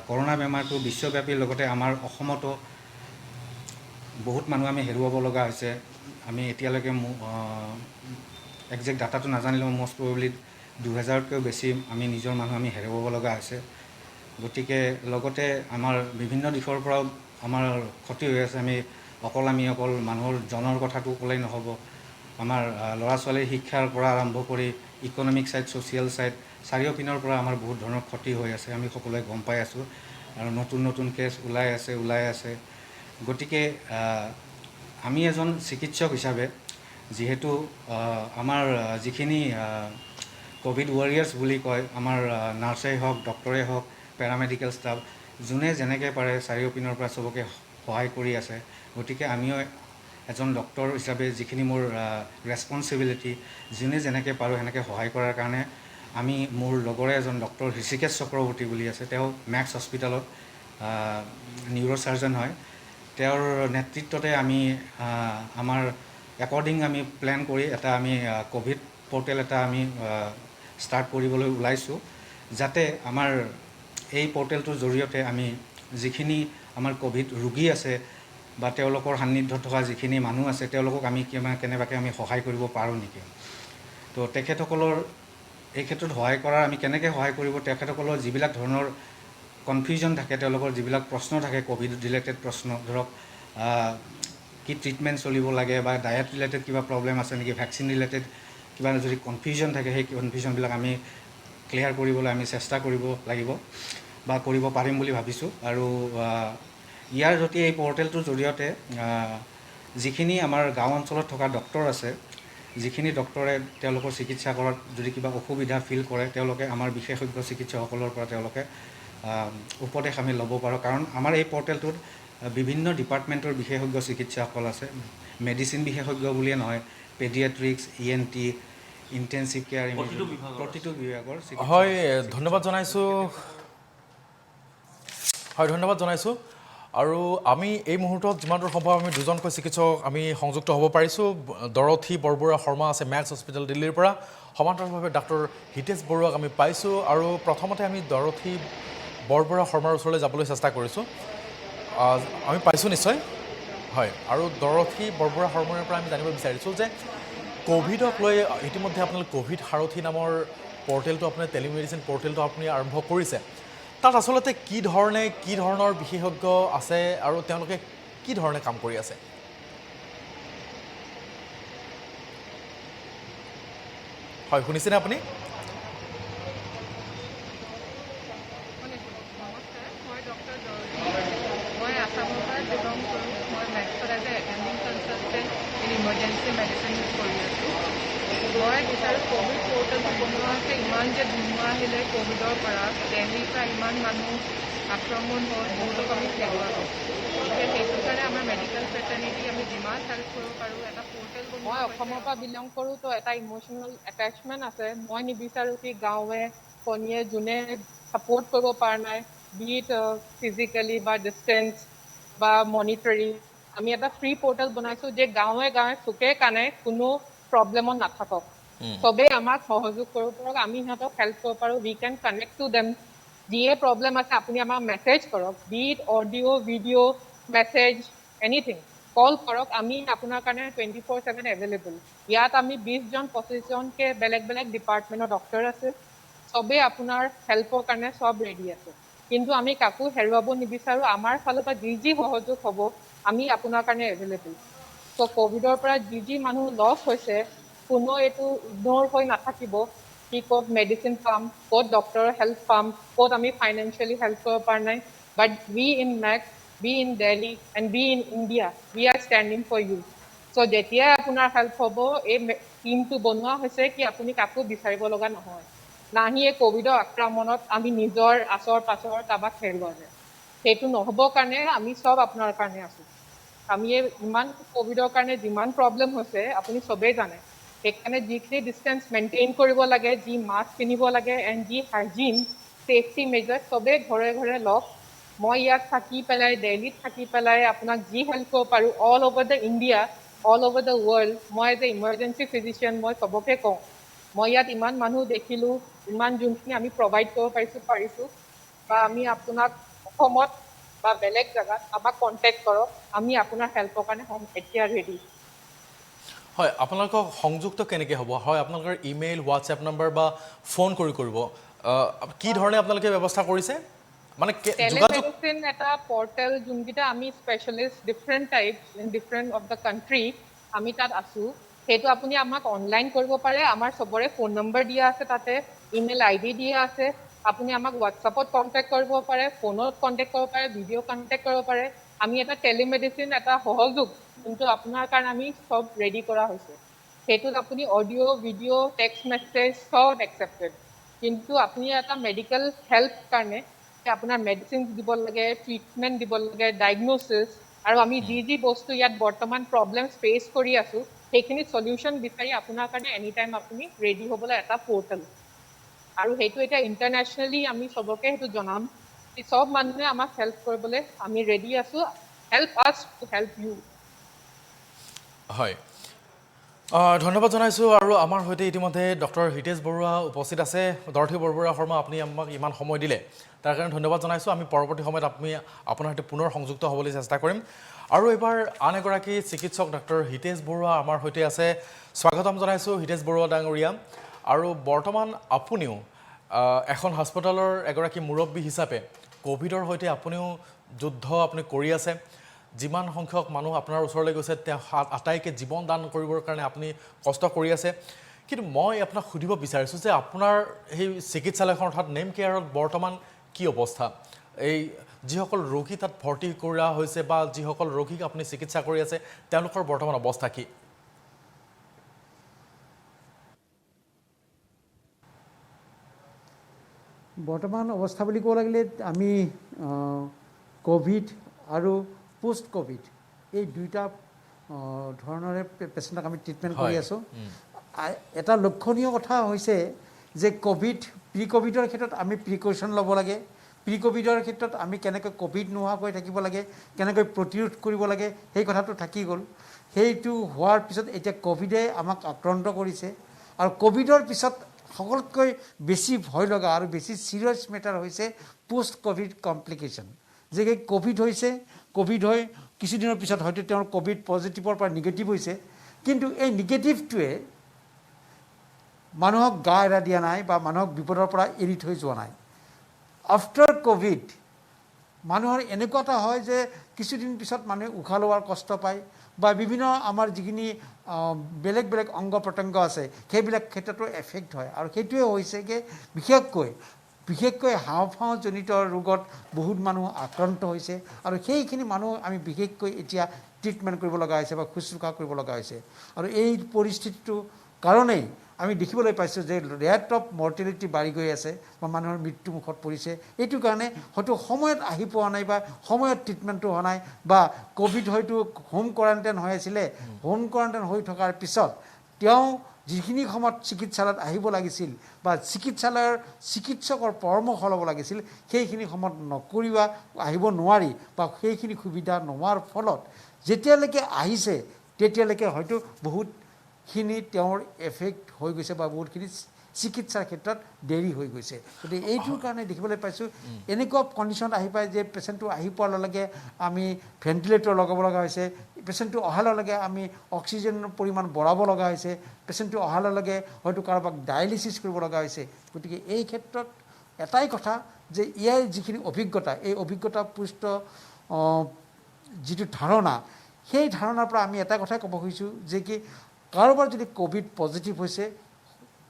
কৰোণা বেমাৰটো বিশ্বব্যাপী লগতে আমাৰ অসমতো বহুত মানুহ আমি হেৰুৱাব লগা হৈছে আমি এতিয়ালৈকে একজেক্ট ডাটাটো নাজানিলেও মষ্ট প্ৰবেবলি ২০০০তকৈও বেছি আমি নিজৰ মানুহ আমি হেৰুৱাব লগা হৈছে গতিকে লগতে আমাৰ বিভিন্ন দিশৰ পৰাও আমাৰ ক্ষতি হৈ আছে আমি অকল মানুহৰ জনৰ কথাটো ক'লেই নহ'ব আমাৰ ল'ৰা ছোৱালীৰ শিক্ষাৰ পৰা আৰম্ভ কৰি ইকনমিক ছাইড ছ'চিয়েল ছাইড চাৰিওপিনৰ পৰা আমাৰ বহুত ধৰণৰ ক্ষতি হৈ আছে আমি সকলোৱে গম পাই আছোঁ আৰু নতুন কেছ ওলাই আছে গতিকে আমি এজন চিকিৎসক হিচাপে যিহেতু আমাৰ যিখিনি কোভিড ৱাৰিয়াৰ্ছ বুলি কয় আমাৰ নাৰ্ছেই হওক ডক্টৰেই হওক পেৰামেডিকেল ষ্টাফ যোনে যেনেকৈ পাৰে চাৰিওপিনৰ পৰা চবকে সহায় কৰি আছে গতিকে আমিও এজন ডক্টৰ হিচাপে যিখিনি মোৰ ৰেছপনচিবিলিটি যোনে যেনেকৈ পাৰোঁ সেনেকৈ সহায় কৰাৰ কাৰণে আমি মোৰ লগৰে এজন ডক্টৰ হৃষিকেশ চক্ৰৱৰ্তী বুলি আছে তেওঁ মেক্স হস্পিটেলত নিউৰ'চাৰ্জন হয় তেওঁৰ নেতৃত্বতে আমি আমাৰ একৰ্ডিং আমি প্লেন কৰি এটা আমি কোভিড পৰ্টেল এটা আমি ষ্টাৰ্ট কৰিবলৈ ওলাইছোঁ যাতে আমাৰ এই পৰ্টেলটোৰ জৰিয়তে আমি যিখিনি আমাৰ কোভিড ৰোগী আছে বা তেওঁলোকৰ সান্নিধ্যত থকা যিখিনি মানুহ আছে তেওঁলোকক আমি কেনেবাকৈ আমি সহায় কৰিব পাৰোঁ নেকি তো তেখেতসকলৰ এই ক্ষেত্ৰত সহায় কৰাৰ আমি কেনেকৈ সহায় কৰিব তেখেতসকলৰ যিবিলাক ধৰণৰ কনফিউজন থাকে তেওঁলোকৰ যিবিলাক প্ৰশ্ন থাকে কোভিড ৰিলেটেড প্ৰশ্ন ধৰক কি ট্ৰিটমেণ্ট চলিব লাগে বা ডায়েট ৰিলেটেড কিবা প্ৰব্লেম আছে নেকি ভেকচিন ৰিলেটেড কিবা যদি কনফিউজন থাকে সেই কনফিউজনবিলাক আমি ক্লিয়াৰ কৰিবলৈ আমি চেষ্টা কৰিব লাগিব বা কৰিব পাৰিম বুলি ভাবিছোঁ আৰু ইয়াৰ যদি এই পৰ্টেলটোৰ জৰিয়তে যিখিনি আমাৰ গাঁও অঞ্চলত থকা ডক্টৰ আছে যিখিনি ডক্টৰে তেওঁলোকৰ চিকিৎসা কৰাত যদি কিবা অসুবিধা ফিল কৰে তেওঁলোকে আমাৰ বিশেষজ্ঞ চিকিৎসকসকলৰ পৰা তেওঁলোকে উপদেশ আমি ল'ব পাৰোঁ কাৰণ আমাৰ এই পৰ্টেলটোত বিভিন্ন ডিপাৰ্টমেণ্টৰ বিশেষজ্ঞ চিকিৎসকসকল আছে মেডিচিন বিশেষজ্ঞ বুলিয়ে নহয় পেডিয়াট্ৰিক্স ENT ইণ্টেনচিভ কেয়াৰ প্ৰতিটো বিভাগৰ হয় ধন্যবাদ জনাইছোঁ আৰু আমি এই মুহূৰ্তত যিমান দূৰ সম্ভৱ আমি দুজনকৈ চিকিৎসক আমি সংযুক্ত হ'ব পাৰিছোঁ দৰথী বৰবৰুৱা শৰ্মা আছে মেক্স হস্পিটেল দিল্লীৰ পৰা সমান্তৰালভাৱে ডাক্তৰ হিতেশ বৰুৱাক আমি পাইছোঁ আৰু প্ৰথমতে আমি দৰথী বৰবৰুৱা শৰ্মাৰ ওচৰলৈ যাবলৈ চেষ্টা কৰিছোঁ আমি পাইছোঁ নিশ্চয় হয় আৰু দৰথী বৰবৰুৱা শৰ্মাৰ পৰা আমি জানিব বিচাৰিছোঁ যে কোভিডক লৈ ইতিমধ্যে আপোনালোকে কোভিড সাৰথী নামৰ পৰ্টেলটো আপুনি টেলিমেডিচিন পৰ্টেলটো আপুনি আৰম্ভ কৰিছে তাত আচলতে কি ধৰণৰ বিশেষজ্ঞ আছে আৰু তেওঁলোকে কি ধৰণে কাম কৰি আছে হয় শুনিছেনে আপুনি ইমাৰ্জেঞ্চি মেডিচিন কৰি আছোঁ মই বিচাৰোঁ কোভিড পৰ্টেলটো বনোৱা হৈছে ইমান যে ধুমুহা আহিলে কোভিডৰ পৰা দিল্লীৰ পৰা ইমান মানুহ আক্ৰমণ হ'ল বহুতক আমি সেৱা কৰোঁ সেইটো কাৰণে আমাৰ মেডিকেল ফেটাৰ্নিটি আমি যিমান হেল্প কৰিব পাৰোঁ এটা পৰ্টেল মই অসমৰ পৰা বিলং কৰোঁ তো এটা ইম'চনেল এটেচমেণ্ট আছে মই নিবিচাৰোঁ কি গাঁৱে কণীয়ে যোনে ছাপৰ্ট কৰিব পৰা নাই বিট ফিজিকেলি বা ডিষ্টেঞ্চ বা মনিটৰিং আমি এটা ফ্ৰী পৰ্টেল বনাইছোঁ যে গাঁৱে গাঁৱে চুকে কাণে কোনো প্ৰব্লেমত নাথাকক চবেই আমাক সহযোগ কৰিব পাৰক আমি সিহঁতক হেল্প কৰিব পাৰোঁ we can connect to them যিয়ে প্ৰব্লেম আছে আপুনি আমাক মেছেজ কৰক be it audio' video' message anything call কৰক আমি আপোনাৰ কাৰণে 24/7 এভেইলেবল ইয়াত আমি 20জন 25জনকৈ বেলেগ বেলেগ ডিপাৰ্টমেণ্টৰ ডক্টৰ আছে চবেই আপোনাৰ হেল্পৰ কাৰণে চব ৰেডি আছে কিন্তু আমি কাকো হেৰুৱাব নিবিচাৰোঁ আমাৰ ফালৰ পৰা যি সহযোগ হ'ব আমি আপোনাৰ কাৰণে এভেইলেবল ত' কোভিডৰ পৰা যি মানুহ লছ হৈছে কোনো এইটো ইগন'ৰ হৈ নাথাকিব কি ক'ত মেডিচিন পাম ক'ত ডক্টৰৰ হেল্প পাম ক'ত আমি ফাইনেন্সিয়েলি হেল্প কৰিব পৰা নাই but we in Max be in Delhi and be in India we are standing for you so' যেতিয়াই আপোনাৰ হেল্প হ'ব এই টিমটো বনোৱা হৈছে কি আপুনি কাকো বিচাৰিব লগা নহয় নাহি এই কোভিডৰ আক্ৰমণত আমি নিজৰ আচৰ পাছৰ কাৰোবাক হেৰুওৱা যায় সেইটো নহ'বৰ কাৰণে আমি চব আপোনাৰ কাৰণে আছোঁ আমি ইমান কোভিডৰ কাৰণে যিমান প্ৰব্লেম হৈছে আপুনি চবেই জানে সেইকাৰণে যিখিনি ডিষ্টেঞ্চ মেইনটেইন কৰিব লাগে যি মাস্ক পিন্ধিব লাগে এণ্ড যি হাইজিন ছেফটি মেজাৰ চবেই ঘৰে ঘৰে লওক মই ইয়াত থাকি পেলাই দিল্লীত থাকি পেলাই আপোনাক যি হেল্প কৰিব পাৰোঁ all over the India all over the world মই এজ এ ইমাৰ্জেঞ্চি ফিজিচিয়ান মই চবকে কওঁ মই ইয়াত ইমান মানুহ দেখিলোঁ ইমান যোনখিনি আমি প্ৰভাইড কৰিব পাৰিছোঁ বা আমি আপোনাক অসমত বা বেলেগ জেগাত আমাক কণ্টেক্ট কৰক আমি আপোনাৰ হেল্পৰ কাৰণে এতিয়া ৰেডি হয় আপোনালোকক সংযুক্ত কেনেকৈ হ'ব হয় আপোনালোকৰ ইমেইল হোৱাটছএপ নম্বৰ বা ফোন কৰিব কি ধৰণে আপোনালোকে ব্যৱস্থা কৰিছে মানে টেলিমেডিচিন এটা পৰ্টেল যোনকেইটা আমি specialist different types in different of the country আমি তাত আছোঁ সেইটো আপুনি আমাক অনলাইন কৰিব পাৰে আমাৰ চবৰে ফোন নম্বৰ দিয়া আছে তাতে ইমেইল ID দিয়া আছে আপুনি আমাক হোৱাটছআপত কণ্টেক্ট কৰিব পাৰে ফোনত কণ্টেক্ট কৰিব পাৰে ভিডিঅ' কণ্টেক্ট কৰিব পাৰে আমি এটা টেলিমেডিচিন এটা সহযোগ কিন্তু আপোনাৰ কাৰণে আমি চব ৰেডি কৰা হৈছে সেইটোত আপুনি অডিঅ' ভিডিঅ' টেক্সট মেছেজ চব একচেপ্টেড কিন্তু আপুনি এটা মেডিকেল হেল্প কাৰণে আপোনাৰ মেডিচিন দিব লাগে ট্ৰিটমেণ্ট দিব লাগে ডায়েগন'চিছ আৰু আমি যি বস্তু ইয়াত বৰ্তমান প্ৰব্লেম ফেচ কৰি আছোঁ সেইখিনি সলিউশ্যন বিচাৰি আপোনাৰ কাৰণে এনি টাইম আপুনি ৰেডি হ'বলৈ এটা পৰ্টেল আৰু সেইটো এতিয়া ইণ্টাৰনেশ্যনেলি আমি চবকে সেইটো জনাম চব মানুহে আমাক হেল্প কৰিবলৈ আমি ৰেডি আছোঁ হেল্প আছ টু হেল্প ইউ হয় ধন্যবাদ জনাইছোঁ আৰু আমাৰ সৈতে ইতিমধ্যে ডক্টৰ হিতেশ বৰুৱা উপস্থিত আছে দৰথী বৰবৰুৱা শৰ্মা আপুনি আমাক ইমান সময় দিলে তাৰ কাৰণে ধন্যবাদ জনাইছোঁ আমি পৰৱৰ্তী সময়ত আপোনাৰ সৈতে পুনৰ সংযুক্ত হ'বলৈ চেষ্টা কৰিম আৰু এইবাৰ আন এগৰাকী চিকিৎসক ডক্টৰ হিতেশ বৰুৱা আমাৰ সৈতে আছে স্বাগতম জনাইছোঁ হিতেশ বৰুৱা ডাঙৰীয়া আৰু বৰ্তমান আপুনিও এখন হাস্পতালৰ এগৰাকী মুৰব্বী হিচাপে কোভিডৰ সৈতে আপুনিও যুদ্ধ আপুনি কৰি আছে যিমান সংখ্যক মানুহ আপোনাৰ ওচৰলৈ গৈছে তেওঁ আটাইকে জীৱন দান কৰিবৰ কাৰণে আপুনি কষ্ট কৰি আছে কিন্তু মই আপোনাক সুধিব বিচাৰিছোঁ যে আপোনাৰ সেই চিকিৎসালয়খন অৰ্থাৎ নেম কেয়াৰত বৰ্তমান কি অৱস্থা এই যিসকল ৰোগী তাত ভৰ্তি কৰা হৈছে বা যিসকল ৰোগীক আপুনি চিকিৎসা কৰি আছে তেওঁলোকৰ বৰ্তমান অৱস্থা কি বৰ্তমান অৱস্থা বুলি ক'ব লাগিলে আমি কোভিড আৰু পোষ্ট কোভিড এই দুইটা ধৰণৰে পেচেণ্টক আমি ট্ৰিটমেণ্ট কৰি আছোঁ এটা লক্ষণীয় কথা হৈছে যে প্ৰি কোভিডৰ ক্ষেত্ৰত আমি প্ৰিকশ্যন ল'ব লাগে প্ৰি কোভিডৰ ক্ষেত্ৰত আমি কেনেকৈ কোভিড নোহোৱাকৈ থাকিব লাগে কেনেকৈ প্ৰতিৰোধ কৰিব লাগে সেই কথাটো থাকি গ'ল সেইটো হোৱাৰ পিছত এতিয়া কোভিডে আমাক আক্ৰান্ত কৰিছে আৰু কোভিডৰ পিছত সকলোতকৈ বেছি ভয় লগা আৰু বেছি চিৰিয়াছ মেটাৰ হৈছে পোষ্ট কোভিড কমপ্লিকেশ্যন যে কোভিড হৈছে কোভিড হৈ কিছুদিনৰ পিছত হয়তো তেওঁৰ কোভিড পজিটিভৰ পৰা নিগেটিভ হৈছে কিন্তু এই নিগেটিভটোৱে মানুহক গা এৰা দিয়া নাই বা মানুহক বিপদৰ পৰা এৰি থৈ যোৱা নাই আফটাৰ কোভিড মানুহৰ এনেকুৱা এটা হয় যে কিছুদিন পিছত মানুহে উশাহ লোৱাৰ কষ্ট পায় বা বিভিন্ন আমাৰ যিখিনি বেলেগ বেলেগ অংগ প্ৰত্যংগ আছে সেইবিলাক ক্ষেত্ৰতো এফেক্ট হয় আৰু সেইটোৱে হৈছে যে বিশেষকৈ হাওঁফাওঁজনিত ৰোগত বহুত মানুহ আক্ৰান্ত হৈছে আৰু সেইখিনি মানুহ আমি বিশেষকৈ এতিয়া ট্ৰিটমেণ্ট কৰিব লগা হৈছে বা শুশ্ৰূষা কৰিব লগা হৈছে আৰু এই পৰিস্থিতিটোৰ কাৰণেই আমি দেখিবলৈ পাইছোঁ যে ৰেট অফ মৰ্টেলিটি বাঢ়ি গৈ আছে বা মানুহৰ মৃত্যুমুখত পৰিছে এইটো কাৰণে হয়তো সময়ত আহি পোৱা নাই বা সময়ত ট্ৰিটমেণ্টটো হোৱা নাই বা কোভিড হয়তো হোম কোৱাৰেণ্টাইন হৈ আছিলে হোম কোৱাৰেণ্টাইন হৈ থকাৰ পিছত তেওঁ যিখিনি সময়ত চিকিৎসালয়ত আহিব লাগিছিল বা চিকিৎসালয়ৰ চিকিৎসকৰ পৰামৰ্শ ল'ব লাগিছিল সেইখিনি সময়ত নকৰিবা আহিব নোৱাৰি বা সেইখিনি সুবিধা নোহোৱাৰ ফলত যেতিয়ালৈকে আহিছে তেতিয়ালৈকে হয়তো বহুতখিনি তেওঁৰ এফেক্ট হৈ গৈছে বা বহুতখিনি চিকিৎসাৰ ক্ষেত্ৰত দেৰি হৈ গৈছে গতিকে এইটোৰ কাৰণে দেখিবলৈ পাইছোঁ এনেকুৱা কণ্ডিশ্যনত আহি পায় যে পেচেণ্টটো আহি পোৱাৰ লগে লগে আমি ভেণ্টিলেটৰ লগাব লগা হৈছে পেচেণ্টটো অহাৰ লগে লগে আমি অক্সিজেনৰ পৰিমাণ বঢ়াব লগা হৈছে পেচেণ্টটো অহাৰ লগে লগে হয়তো কাৰোবাক ডায়েলিচিছ কৰিব লগা হৈছে গতিকে এই ক্ষেত্ৰত এটাই কথা যে ইয়াৰ যিখিনি অভিজ্ঞতা এই অভিজ্ঞতাপুষ্ট যিটো ধাৰণা সেই ধাৰণাৰ পৰা আমি এটা কথাই ক'ব খুজিছোঁ যে কি কাৰোবাৰ যদি কোভিড পজিটিভ হৈছে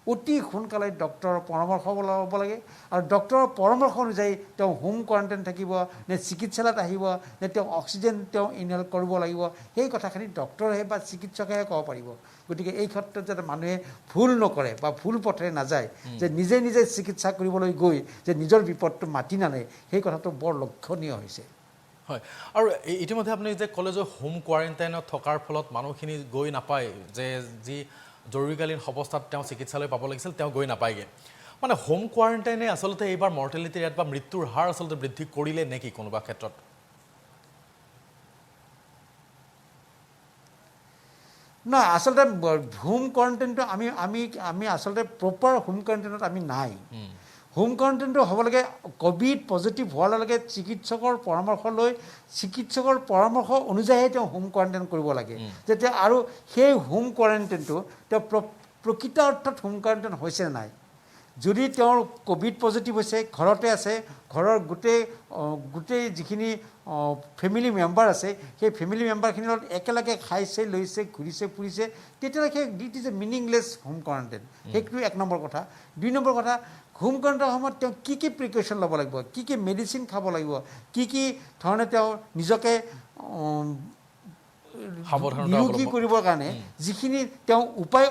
অতি সোনকালে ডক্টৰৰ পৰামৰ্শ ল'ব লাগে আৰু ডক্টৰৰ পৰামৰ্শ অনুযায়ী তেওঁ হোম কোৱাৰেণ্টাইন থাকিব নে চিকিৎসালয়ত আহিব নে তেওঁ অক্সিজেন তেওঁ ইনহেল কৰিব লাগিব সেই কথাখিনি ডক্টৰেহে বা চিকিৎসকেহে ক'ব পাৰিব গতিকে এই ক্ষেত্ৰত যাতে মানুহে ভুল নকৰে বা ভুল পথেৰে নাযায় যে নিজে নিজে চিকিৎসা কৰিবলৈ গৈ যে নিজৰ বিপদটো মাতি নানে সেই কথাটো বৰ লক্ষণীয় হৈছে হয় আৰু ইতিমধ্যে আপুনি যে ক'লে যে হোম কোৱাৰেণ্টাইনত থকাৰ ফলত মানুহখিনি গৈ নাপায় যে যি জৰুৰীকালীন অৱস্থাত তেওঁ চিকিৎসালয় পাব লাগিছিল তেওঁ গৈ নাপায়গৈ মানে হোম কোৱাৰেণ্টাইনে আচলতে এইবাৰ মৰ্টেলিটি ৰেট বা মৃত্যুৰ হাৰ আচলতে বৃদ্ধি কৰিলে নেকি কোনোবা ক্ষেত্ৰত নহয় আচলতে হোম কোৱাৰেণ্টাইনটো আমি আচলতে প্ৰপাৰ হোম কোৱাৰেণ্টাইনত আমি নাই হোম কোৱাৰেণ্টাইনটো হ'ব লাগে কোভিড পজিটিভ হোৱাৰ লগে লগে চিকিৎসকৰ পৰামৰ্শ লৈ চিকিৎসকৰ পৰামৰ্শ অনুযায়ীহে তেওঁ হোম কোৱাৰেণ্টাইন কৰিব লাগে যেতিয়া আৰু সেই হোম কোৱাৰেণ্টাইনটো তেওঁ প্ৰকৃত অৰ্থত হোম কোৱাৰেণ্টাইন হৈছে নাই যদি তেওঁৰ কোভিড পজিটিভ হৈছে ঘৰতে আছে ঘৰৰ গোটেই যিখিনি ফেমিলি মেম্বাৰ আছে সেই ফেমিলি মেম্বাৰখিনিৰ লগত একেলগে খাইছে লৈছে ঘূৰিছে ফুৰিছে তেতিয়ালৈকে it is a meaningless home quarantine সেইটো এক নম্বৰ কথা দুই নম্বৰ কথা হোম কোৱাৰেণ্টাইনৰ সময়ত তেওঁ কি প্ৰিকশ্যন ল'ব লাগিব কি মেডিচিন খাব লাগিব কি ধৰণে তেওঁ নিজকে নিৰোগী কৰিবৰ কাৰণে যিখিনি তেওঁ উপায়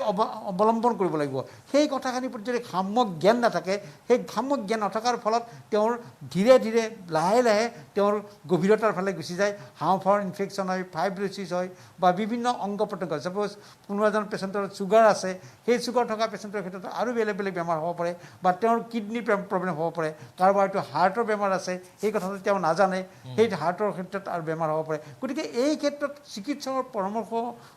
অৱলম্বন কৰিব লাগিব সেই কথাখিনিৰ প্ৰতি যদি সাম্যক জ্ঞান নাথাকে সেই সাম্যক জ্ঞান নথকাৰ ফলত তেওঁৰ ধীৰে ধীৰে লাহে লাহে তেওঁৰ গভীৰতাৰ ফালে গুচি যায় হাওঁফাওঁৰ ইনফেকশ্যন হয় ফাইব্ৰচিছ হয় বা বিভিন্ন অংগ প্ৰত্যংগ ছাপ'জ কোনো এজন পেচেণ্টৰ চুগাৰ আছে সেই চুগাৰ থকা পেচেণ্টৰ ক্ষেত্ৰত আৰু বেলেগ বেলেগ বেমাৰ হ'ব পাৰে বা তেওঁৰ কিডনিৰ প্ৰব্লেম হ'ব পাৰে কাৰোবাৰ হয়তো হাৰ্টৰ বেমাৰ আছে সেই কথাটো তেওঁ নাজানে সেই হাৰ্টৰ ক্ষেত্ৰত আৰু বেমাৰ হ'ব পাৰে গতিকে এই ক্ষেত্ৰত চিকিৎসকৰ পৰামৰ্শ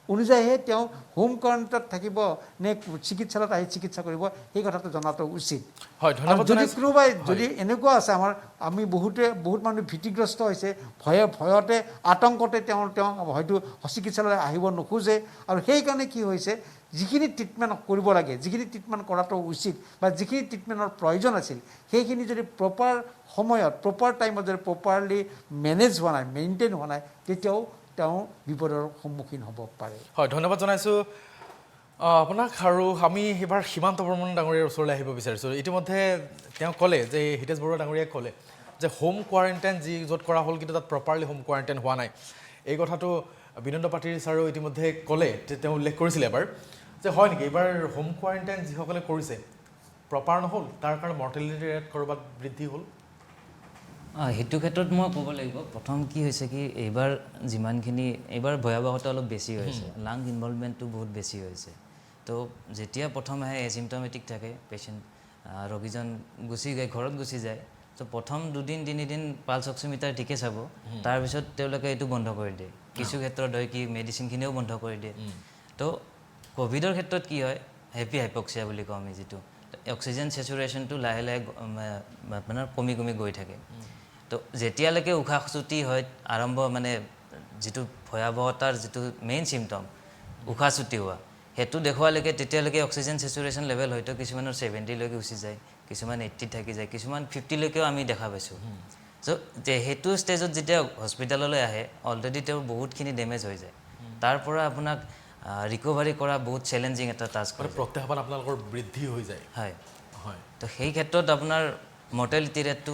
অনুযায়ীহে তেওঁ হোম কোৱাৰেণ্টাইনত থাকিব নে চিকিৎসালয়ত আহি চিকিৎসা কৰিব সেই কথাটো জনাটো উচিত হয় ধন্যবাদ যদি কোনোবাই যদি এনেকুৱা আছে আমি বহুত মানুহ ভীতিগ্ৰস্ত হৈছে ভয়তে আতংকতে তেওঁ হয়তো চিকিৎসালয়লৈ আহিব নোখোজে আৰু সেইকাৰণে কি হৈছে যিখিনি ট্ৰিটমেণ্ট কৰিব লাগে যিখিনি ট্ৰিটমেণ্ট কৰাটো উচিত বা যিখিনি ট্ৰিটমেণ্টৰ প্ৰয়োজন আছিল সেইখিনি যদি প্ৰপাৰ সময়ত প্ৰপাৰ টাইমত যদি প্ৰপাৰলি মেনেজ হোৱা নাই মেইনটেইন হোৱা নাই তেতিয়াও তেওঁ বিপদৰ সন্মুখীন হ'ব পাৰে হয় ধন্যবাদ জনাইছোঁ আপোনাক আৰু আমি এইবাৰ সীমান্ত বৰ্মন ডাঙৰীয়াৰ ওচৰলৈ আহিব বিচাৰিছোঁ ইতিমধ্যে তেওঁ ক'লে যে হিতেশ বৰুৱা ডাঙৰীয়াই ক'লে যে হোম কোৱাৰেণ্টাইন য'ত কৰা হ'ল কিন্তু তাত প্ৰপাৰলি হোম কোৱাৰেণ্টাইন হোৱা নাই এই কথাটো বিনন্দ পাটিল ছাৰেও ইতিমধ্যে ক'লে তেওঁ উল্লেখ কৰিছিলে এবাৰ যে হয় নেকি এইবাৰ হোম কোৱাৰেণ্টাইন যিসকলে কৰিছে প্ৰপাৰ নহ'ল তাৰ কাৰণে মৰ্টেলিটি ৰেট ক'ৰবাত বৃদ্ধি হ'ল সেইটো ক্ষেত্ৰত মই ক'ব লাগিব প্ৰথম কি হৈছে কি এইবাৰ যিমানখিনি এইবাৰ ভয়াৱহতা অলপ বেছি হৈছে লাং ইনভলভমেণ্টটো বহুত বেছি হৈছে তো যেতিয়া প্ৰথম আহে এচিমটমেটিক থাকে পেচেণ্ট ৰোগীজন গুচি যায় ঘৰত গুচি যায় তো প্ৰথম 2-3 দিন পালছ অক্সিমিটাৰ ঠিকে চাব তাৰপিছত তেওঁলোকে এইটো বন্ধ কৰি দিয়ে কিছু ক্ষেত্ৰত হয় কি মেডিচিনখিনিও বন্ধ কৰি দিয়ে তো কোভিডৰ ক্ষেত্ৰত কি হয় হেপি হাইপক্সিয়া বুলি কওঁ আমি যিটো অক্সিজেন চেচুৰেশ্যনটো লাহে লাহে আপোনাৰ কমি কমি গৈ থাকে তো যেতিয়ালৈকে উশাহ চুটি হয় আৰম্ভ মানে যিটো ভয়াৱহতাৰ যিটো মেইন চিমটম উশাহ চুটি হোৱা সেইটো দেখুৱালৈকে তেতিয়ালৈকে অক্সিজেন চেচুৰেশ্যন লেভেল হয়তো কিছুমানৰ 70লৈকে গুচি যায় কিছুমান 80 থাকি যায় কিছুমান 50লৈকেও আমি দেখা পাইছোঁ চ' সেইটো ষ্টেজত যেতিয়া হস্পিটেললৈ আহে অলৰেডি তেওঁৰ বহুতখিনি ডেমেজ হৈ যায় তাৰ পৰা আপোনাক ৰিকভাৰী কৰা বহুত চেলেঞ্জিং এটা টাস্ক হয় প্ৰত্যাহ্বান আপোনালোকৰ বৃদ্ধি হৈ যায় হয় হয় তো সেই ক্ষেত্ৰত আপোনাৰ মৰ্টেলিটি ৰেটটো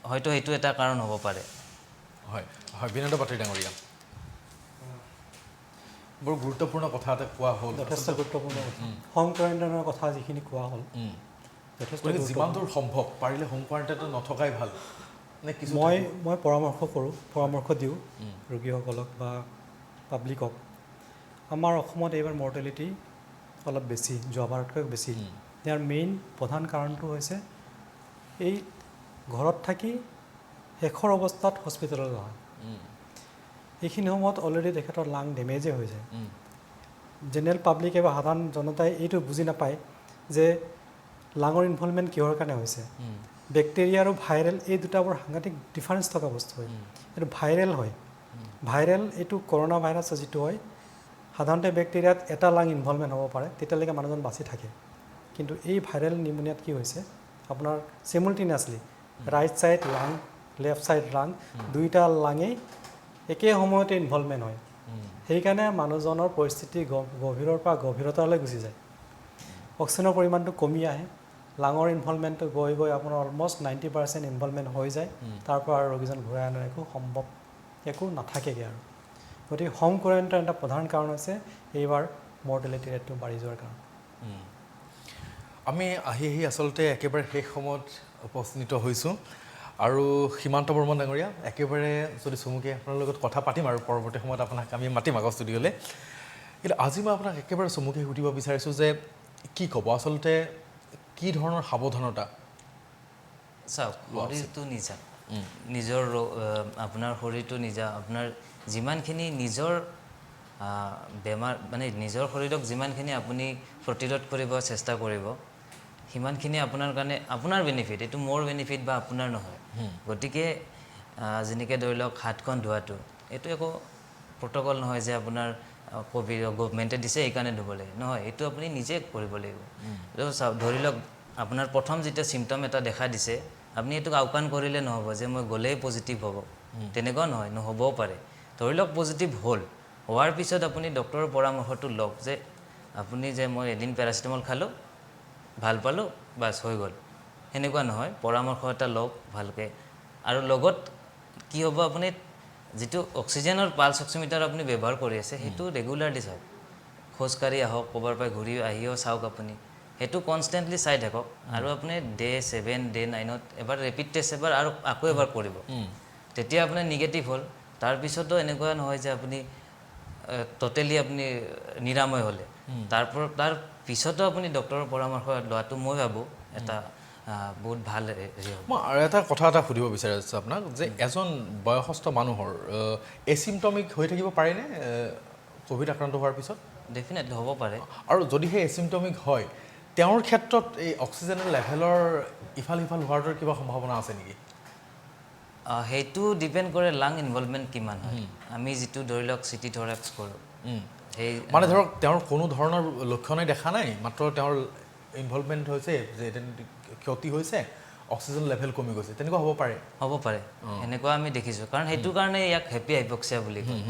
হয়তো সেইটো এটা কাৰণ হ'ব পাৰে হয় হয় বিনন্দ পাত্ৰী ডাঙৰীয়া বৰ গুৰুত্বপূৰ্ণ কথা এটা কোৱা হ'ল যথেষ্ট গুৰুত্বপূৰ্ণ কথা হোম কোৱাৰেণ্টাইনৰ কথা যিখিনি কোৱা হ'ল যথেষ্ট যিমান দূৰ সম্ভৱ পাৰিলে হোম কোৱাৰেণ্টাইনত নথকাই ভাল নে কিছু মই পৰামৰ্শ দিওঁ ৰোগীসকলক বা পাব্লিকক আমাৰ অসমত এইবাৰ মৰ্টেলিটি অলপ বেছি যোৱাবাৰতকৈ বেছি ইয়াৰ মেইন প্ৰধান কাৰণটো হৈছে এই ঘৰত থাকি শেষৰ অৱস্থাত হস্পিটেলত অহা এইখিনি সময়ত অলৰেডি তেখেতৰ লাং ডেমেজে হৈ যায় জেনেৰেল পাব্লিকে বা সাধাৰণ জনতাই এইটো বুজি নাপায় যে লাঙৰ ইনভলভমেণ্ট কিহৰ কাৰণে হৈছে বেক্টেৰিয়া আৰু ভাইৰেল এই দুটা বৰ সাংঘাতিক ডিফাৰেঞ্চ থকা বস্তু হয় এইটো ভাইৰেল হয় ভাইৰেল এইটো কৰোণা ভাইৰাছ যিটো হয় সাধাৰণতে বেক্টেৰিয়াত এটা লাং ইনভলভমেণ্ট হ'ব পাৰে তেতিয়ালৈকে মানুহজন বাচি থাকে কিন্তু এই ভাইৰেল নিউমনিয়াত কি হৈছে আপোনাৰ চিমুলটেনিয়াছলি ৰাইট ছাইড লাং লেফ্ট ছাইড লাং দুইটা লাঙেই একে সময়তে ইনভলভমেণ্ট হয় সেইকাৰণে মানুহজনৰ পৰিস্থিতি গভীৰৰ পৰা গভীৰতালৈ গুচি যায় অক্সিজেনৰ পৰিমাণটো কমি আহে লাঙৰ ইনভলভমেণ্টটো গৈ গৈ আপোনাৰ অলমষ্ট 90% ইনভলভমেণ্ট হৈ যায় তাৰ পৰা আৰু ৰোগীজন ঘূৰাই অনাৰ একো নাথাকেগৈ আৰু গতিকে হোম কোৱাৰেণ্টাইন এটা প্ৰধান কাৰণ হৈছে এইবাৰ মৰ্টেলিটি ৰেটটো বাঢ়ি যোৱাৰ কাৰণ আমি আহি আচলতে একেবাৰে শেষ সময়ত উপস্থিত হৈছোঁ আৰু সীমান্ত বৰ্মন ডাঙৰীয়া একেবাৰে যদি চমুকৈ আপোনাৰ লগত কথা পাতিম আৰু পৰৱৰ্তী সময়ত আপোনাক আমি মাতিম আগৰ ষ্টুডিঅ'লৈ কিন্তু আজি মই আপোনাক একেবাৰে চমুকৈ সুধিব বিচাৰিছোঁ যে কি ক'ব আচলতে কি ধৰণৰ সাৱধানতা চাওক শৰীৰটো নিজা নিজৰ আপোনাৰ শৰীৰটো নিজা আপোনাৰ যিমানখিনি নিজৰ বেমাৰ মানে নিজৰ শৰীৰক যিমানখিনি আপুনি প্ৰতিৰোধ কৰিব চেষ্টা কৰিব সিমানখিনি আপোনাৰ কাৰণে আপোনাৰ বেনিফিট এইটো মোৰ বেনিফিট বা আপোনাৰ নহয় গতিকে যেনেকৈ ধৰি লওক হাতখন ধোৱাটো এইটো একো প্ৰট'কল নহয় যে আপোনাৰ ক'ভিড গভমেণ্টে দিছে এইকাৰণে ধুব লাগে নহয় এইটো আপুনি নিজে কৰিব লাগিব ধৰি লওক আপোনাৰ প্ৰথম যেতিয়া চিমটম এটা দেখা দিছে আপুনি এইটোক আওকাণ কৰিলে নহ'ব যে মই গ'লেই পজিটিভ হ'ব তেনেকুৱা নহয় নহ'বও পাৰে ধৰি লওক পজিটিভ হ'ল হোৱাৰ পিছত আপুনি ডক্টৰৰ পৰামৰ্শটো লওক যে আপুনি যে মই এদিন পেৰাচিটামল খালোঁ ভাল পালোঁ বাছ হৈ গ'ল সেনেকুৱা নহয় পৰামৰ্শ এটা লওক ভালকৈ আৰু লগত কি হ'ব আপুনি যিটো অক্সিজেনৰ পালছ অক্সিমিটাৰ আপুনি ব্যৱহাৰ কৰি আছে সেইটো ৰেগুলাৰলি চাওক খোজকাঢ়ি আহক ক'ৰবাৰ পৰা ঘূৰি আহিও চাওক আপুনি সেইটো কনষ্টেণ্টলি চাই থাকক আৰু আপুনি ডে 7 ডে 9ত এবাৰ ৰেপিড টেষ্ট এবাৰ আৰু আকৌ এবাৰ কৰিব তেতিয়া আপোনাৰ নিগেটিভ হ'ল তাৰপিছতো এনেকুৱা নহয় যে আপুনি টোটেলি আপুনি নিৰাময় হ'লে তাৰ পিছতো আপুনি ডক্টৰৰ পৰামৰ্শ লোৱাটো মই ভাবোঁ এটা বহুত ভাল মই আৰু এটা কথা এটা সুধিব বিচাৰি আছোঁ আপোনাক যে এজন বয়সস্থ মানুহৰ এচিমটমিক হৈ থাকিব পাৰেনে ক'ভিড আক্ৰান্ত হোৱাৰ পিছত ডেফিনেটলি হ'ব পাৰে আৰু যদিহে এচিমটমিক হয় তেওঁৰ ক্ষেত্ৰত এই অক্সিজেনৰ লেভেলৰ ইফাল সিফাল হোৱাৰ কিবা সম্ভাৱনা আছে নেকি সেইটো ডিপেণ্ড কৰে লাং ইনভলভমেণ্ট কিমান হয় আমি যিটো ধৰি লওক চিটি থৰেক্স কৰোঁ সেই মানে ধৰক তেওঁৰ কোনো ধৰণৰ লক্ষণে দেখা নাই মাত্ৰ তেওঁৰ ইনভলভমেণ্ট হৈছে যে ক্ষতি হৈছে অক্সিজেন লেভেল কমি গৈছে তেনেকুৱা হ'ব পাৰে এনেকুৱা আমি দেখিছোঁ কাৰণ সেইটো কাৰণে ইয়াক হেপি হাইপক্সিয়া বুলি কয়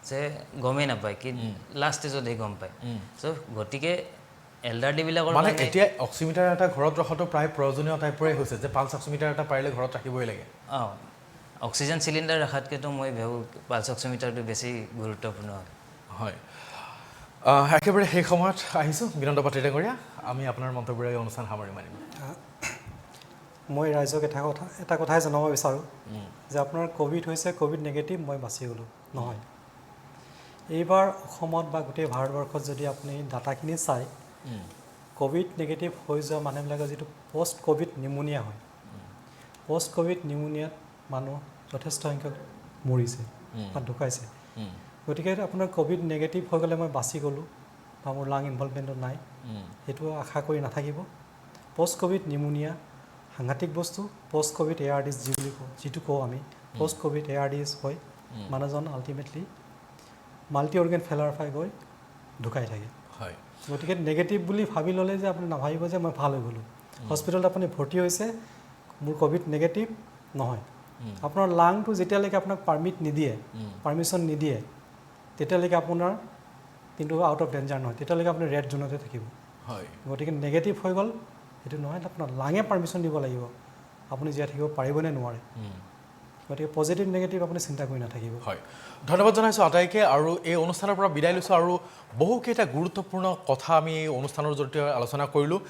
যে গমেই নাপায় কি লাষ্ট ষ্টেজতহে গম পায় চ' গতিকে এল্ডাৰলিবিলাকৰ মানে এতিয়া অক্সিমিটাৰ এটা ঘৰত ৰখাটো প্ৰায় প্ৰয়োজনীয় টাইপৰে হৈছে যে পালছ অক্সিমিটাৰ এটা পাৰিলে ঘৰত ৰাখিবই লাগে অক্সিজেন চিলিণ্ডাৰ ৰখাতকৈতো মই ভাবোঁ পালছ অক্সিমিটাৰটো বেছি গুৰুত্বপূৰ্ণ হয় একেবাৰে সেই সময়ত আহিছোঁ বিনন্দ পাত্ৰী ডাঙৰীয়া আমি আপোনাৰ মন্তব্যৰে এই অনুষ্ঠান সামৰি মাৰিম মই ৰাইজক এটা কথাই জনাব বিচাৰোঁ যে আপোনাৰ ক'ভিড হৈছে ক'ভিড নেগেটিভ মই বাচি গ'লোঁ নহয় এইবাৰ অসমত বা গোটেই ভাৰতবৰ্ষত যদি আপুনি ডাটাখিনি চাই ক'ভিড নেগেটিভ হৈ যোৱা মানুহবিলাকৰ যিটো পষ্ট ক'ভিড নিউমনিয়া হয় পষ্ট ক'ভিড নিউমনিয়াত মানুহ যথেষ্ট সংখ্যক মৰিছে বা ঢুকাইছে গতিকে আপোনাৰ ক'ভিড নেগেটিভ হৈ গ'লে মই বাচি গ'লোঁ বা মোৰ লাং ইনভলভমেণ্টত নাই সেইটো আশা কৰি নাথাকিব পষ্ট ক'ভিড নিউমনিয়া সাংঘাতিক বস্তু পষ্ট ক'ভিড ARDS যিটো কওঁ আমি পষ্ট ক'ভিড ARDS হয় মানুহজন আল্টিমেটলি মাল্টি অৰ্গেন ফেলাৰ পাই গৈ ঢুকাই থাকে হয় গতিকে নেগেটিভ বুলি ভাবি ল'লে যে আপুনি নাভাবিব যে মই ভাল হৈ গ'লোঁ হস্পিটেলত আপুনি ভৰ্তি হৈছে মোৰ ক'ভিড নেগেটিভ নহয় আপোনাৰ লাংটো যেতিয়ালৈকে আপোনাক পাৰ্মিশ্যন নিদিয়ে তেতিয়ালৈকে আপোনাৰ কিন্তু আউট অফ ডেঞ্জাৰ নহয় তেতিয়ালৈকে আপুনি ৰেড জোনতে থাকিব হয় গতিকে নেগেটিভ হৈ গ'ল সেইটো নহয় আপোনাৰ লাঙে পাৰ্মিশ্যন দিব লাগিব আপুনি জীয়াই থাকিব পাৰিবনে নোৱাৰে গতিকে পজিটিভ নেগেটিভ আপুনি চিন্তা কৰি নাথাকিব হয় ধন্যবাদ জনাইছোঁ আটাইকে আৰু এই অনুষ্ঠানৰ পৰা বিদায় লৈছোঁ আৰু বহুকেইটা গুৰুত্বপূৰ্ণ কথা আমি এই অনুষ্ঠানৰ জৰিয়তে আলোচনা কৰিলোঁ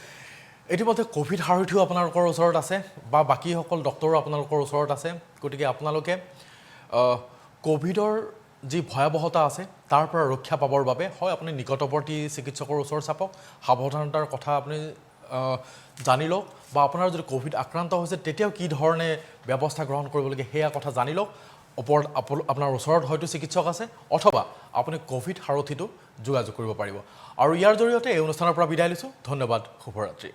ইতিমধ্যে ক'ভিড সাৰথিও আপোনালোকৰ ওচৰত আছে বা বাকীসকল ডক্টৰো আপোনালোকৰ ওচৰত আছে গতিকে আপোনালোকে ক'ভিডৰ যি ভয়াৱহতা আছে তাৰ পৰা ৰক্ষা পাবৰ বাবে হয় আপুনি নিকটৱৰ্তী চিকিৎসকৰ ওচৰত চাপক সাৱধানতাৰ কথা আপুনি জানি লওক বা আপোনাৰ যদি ক'ভিড আক্ৰান্ত হৈছে তেতিয়াও কি ধৰণে ব্যৱস্থা গ্ৰহণ কৰিবলগীয়া সেয়া কথা জানি লওক ওপৰত আপোনাৰ ওচৰত হয়তো চিকিৎসক আছে অথবা আপুনি ক'ভিড সাৰথিটো যোগাযোগ কৰিব পাৰিব আৰু ইয়াৰ জৰিয়তে এই অনুষ্ঠানৰ পৰা বিদায় লৈছোঁ ধন্যবাদ শুভৰাত্ৰি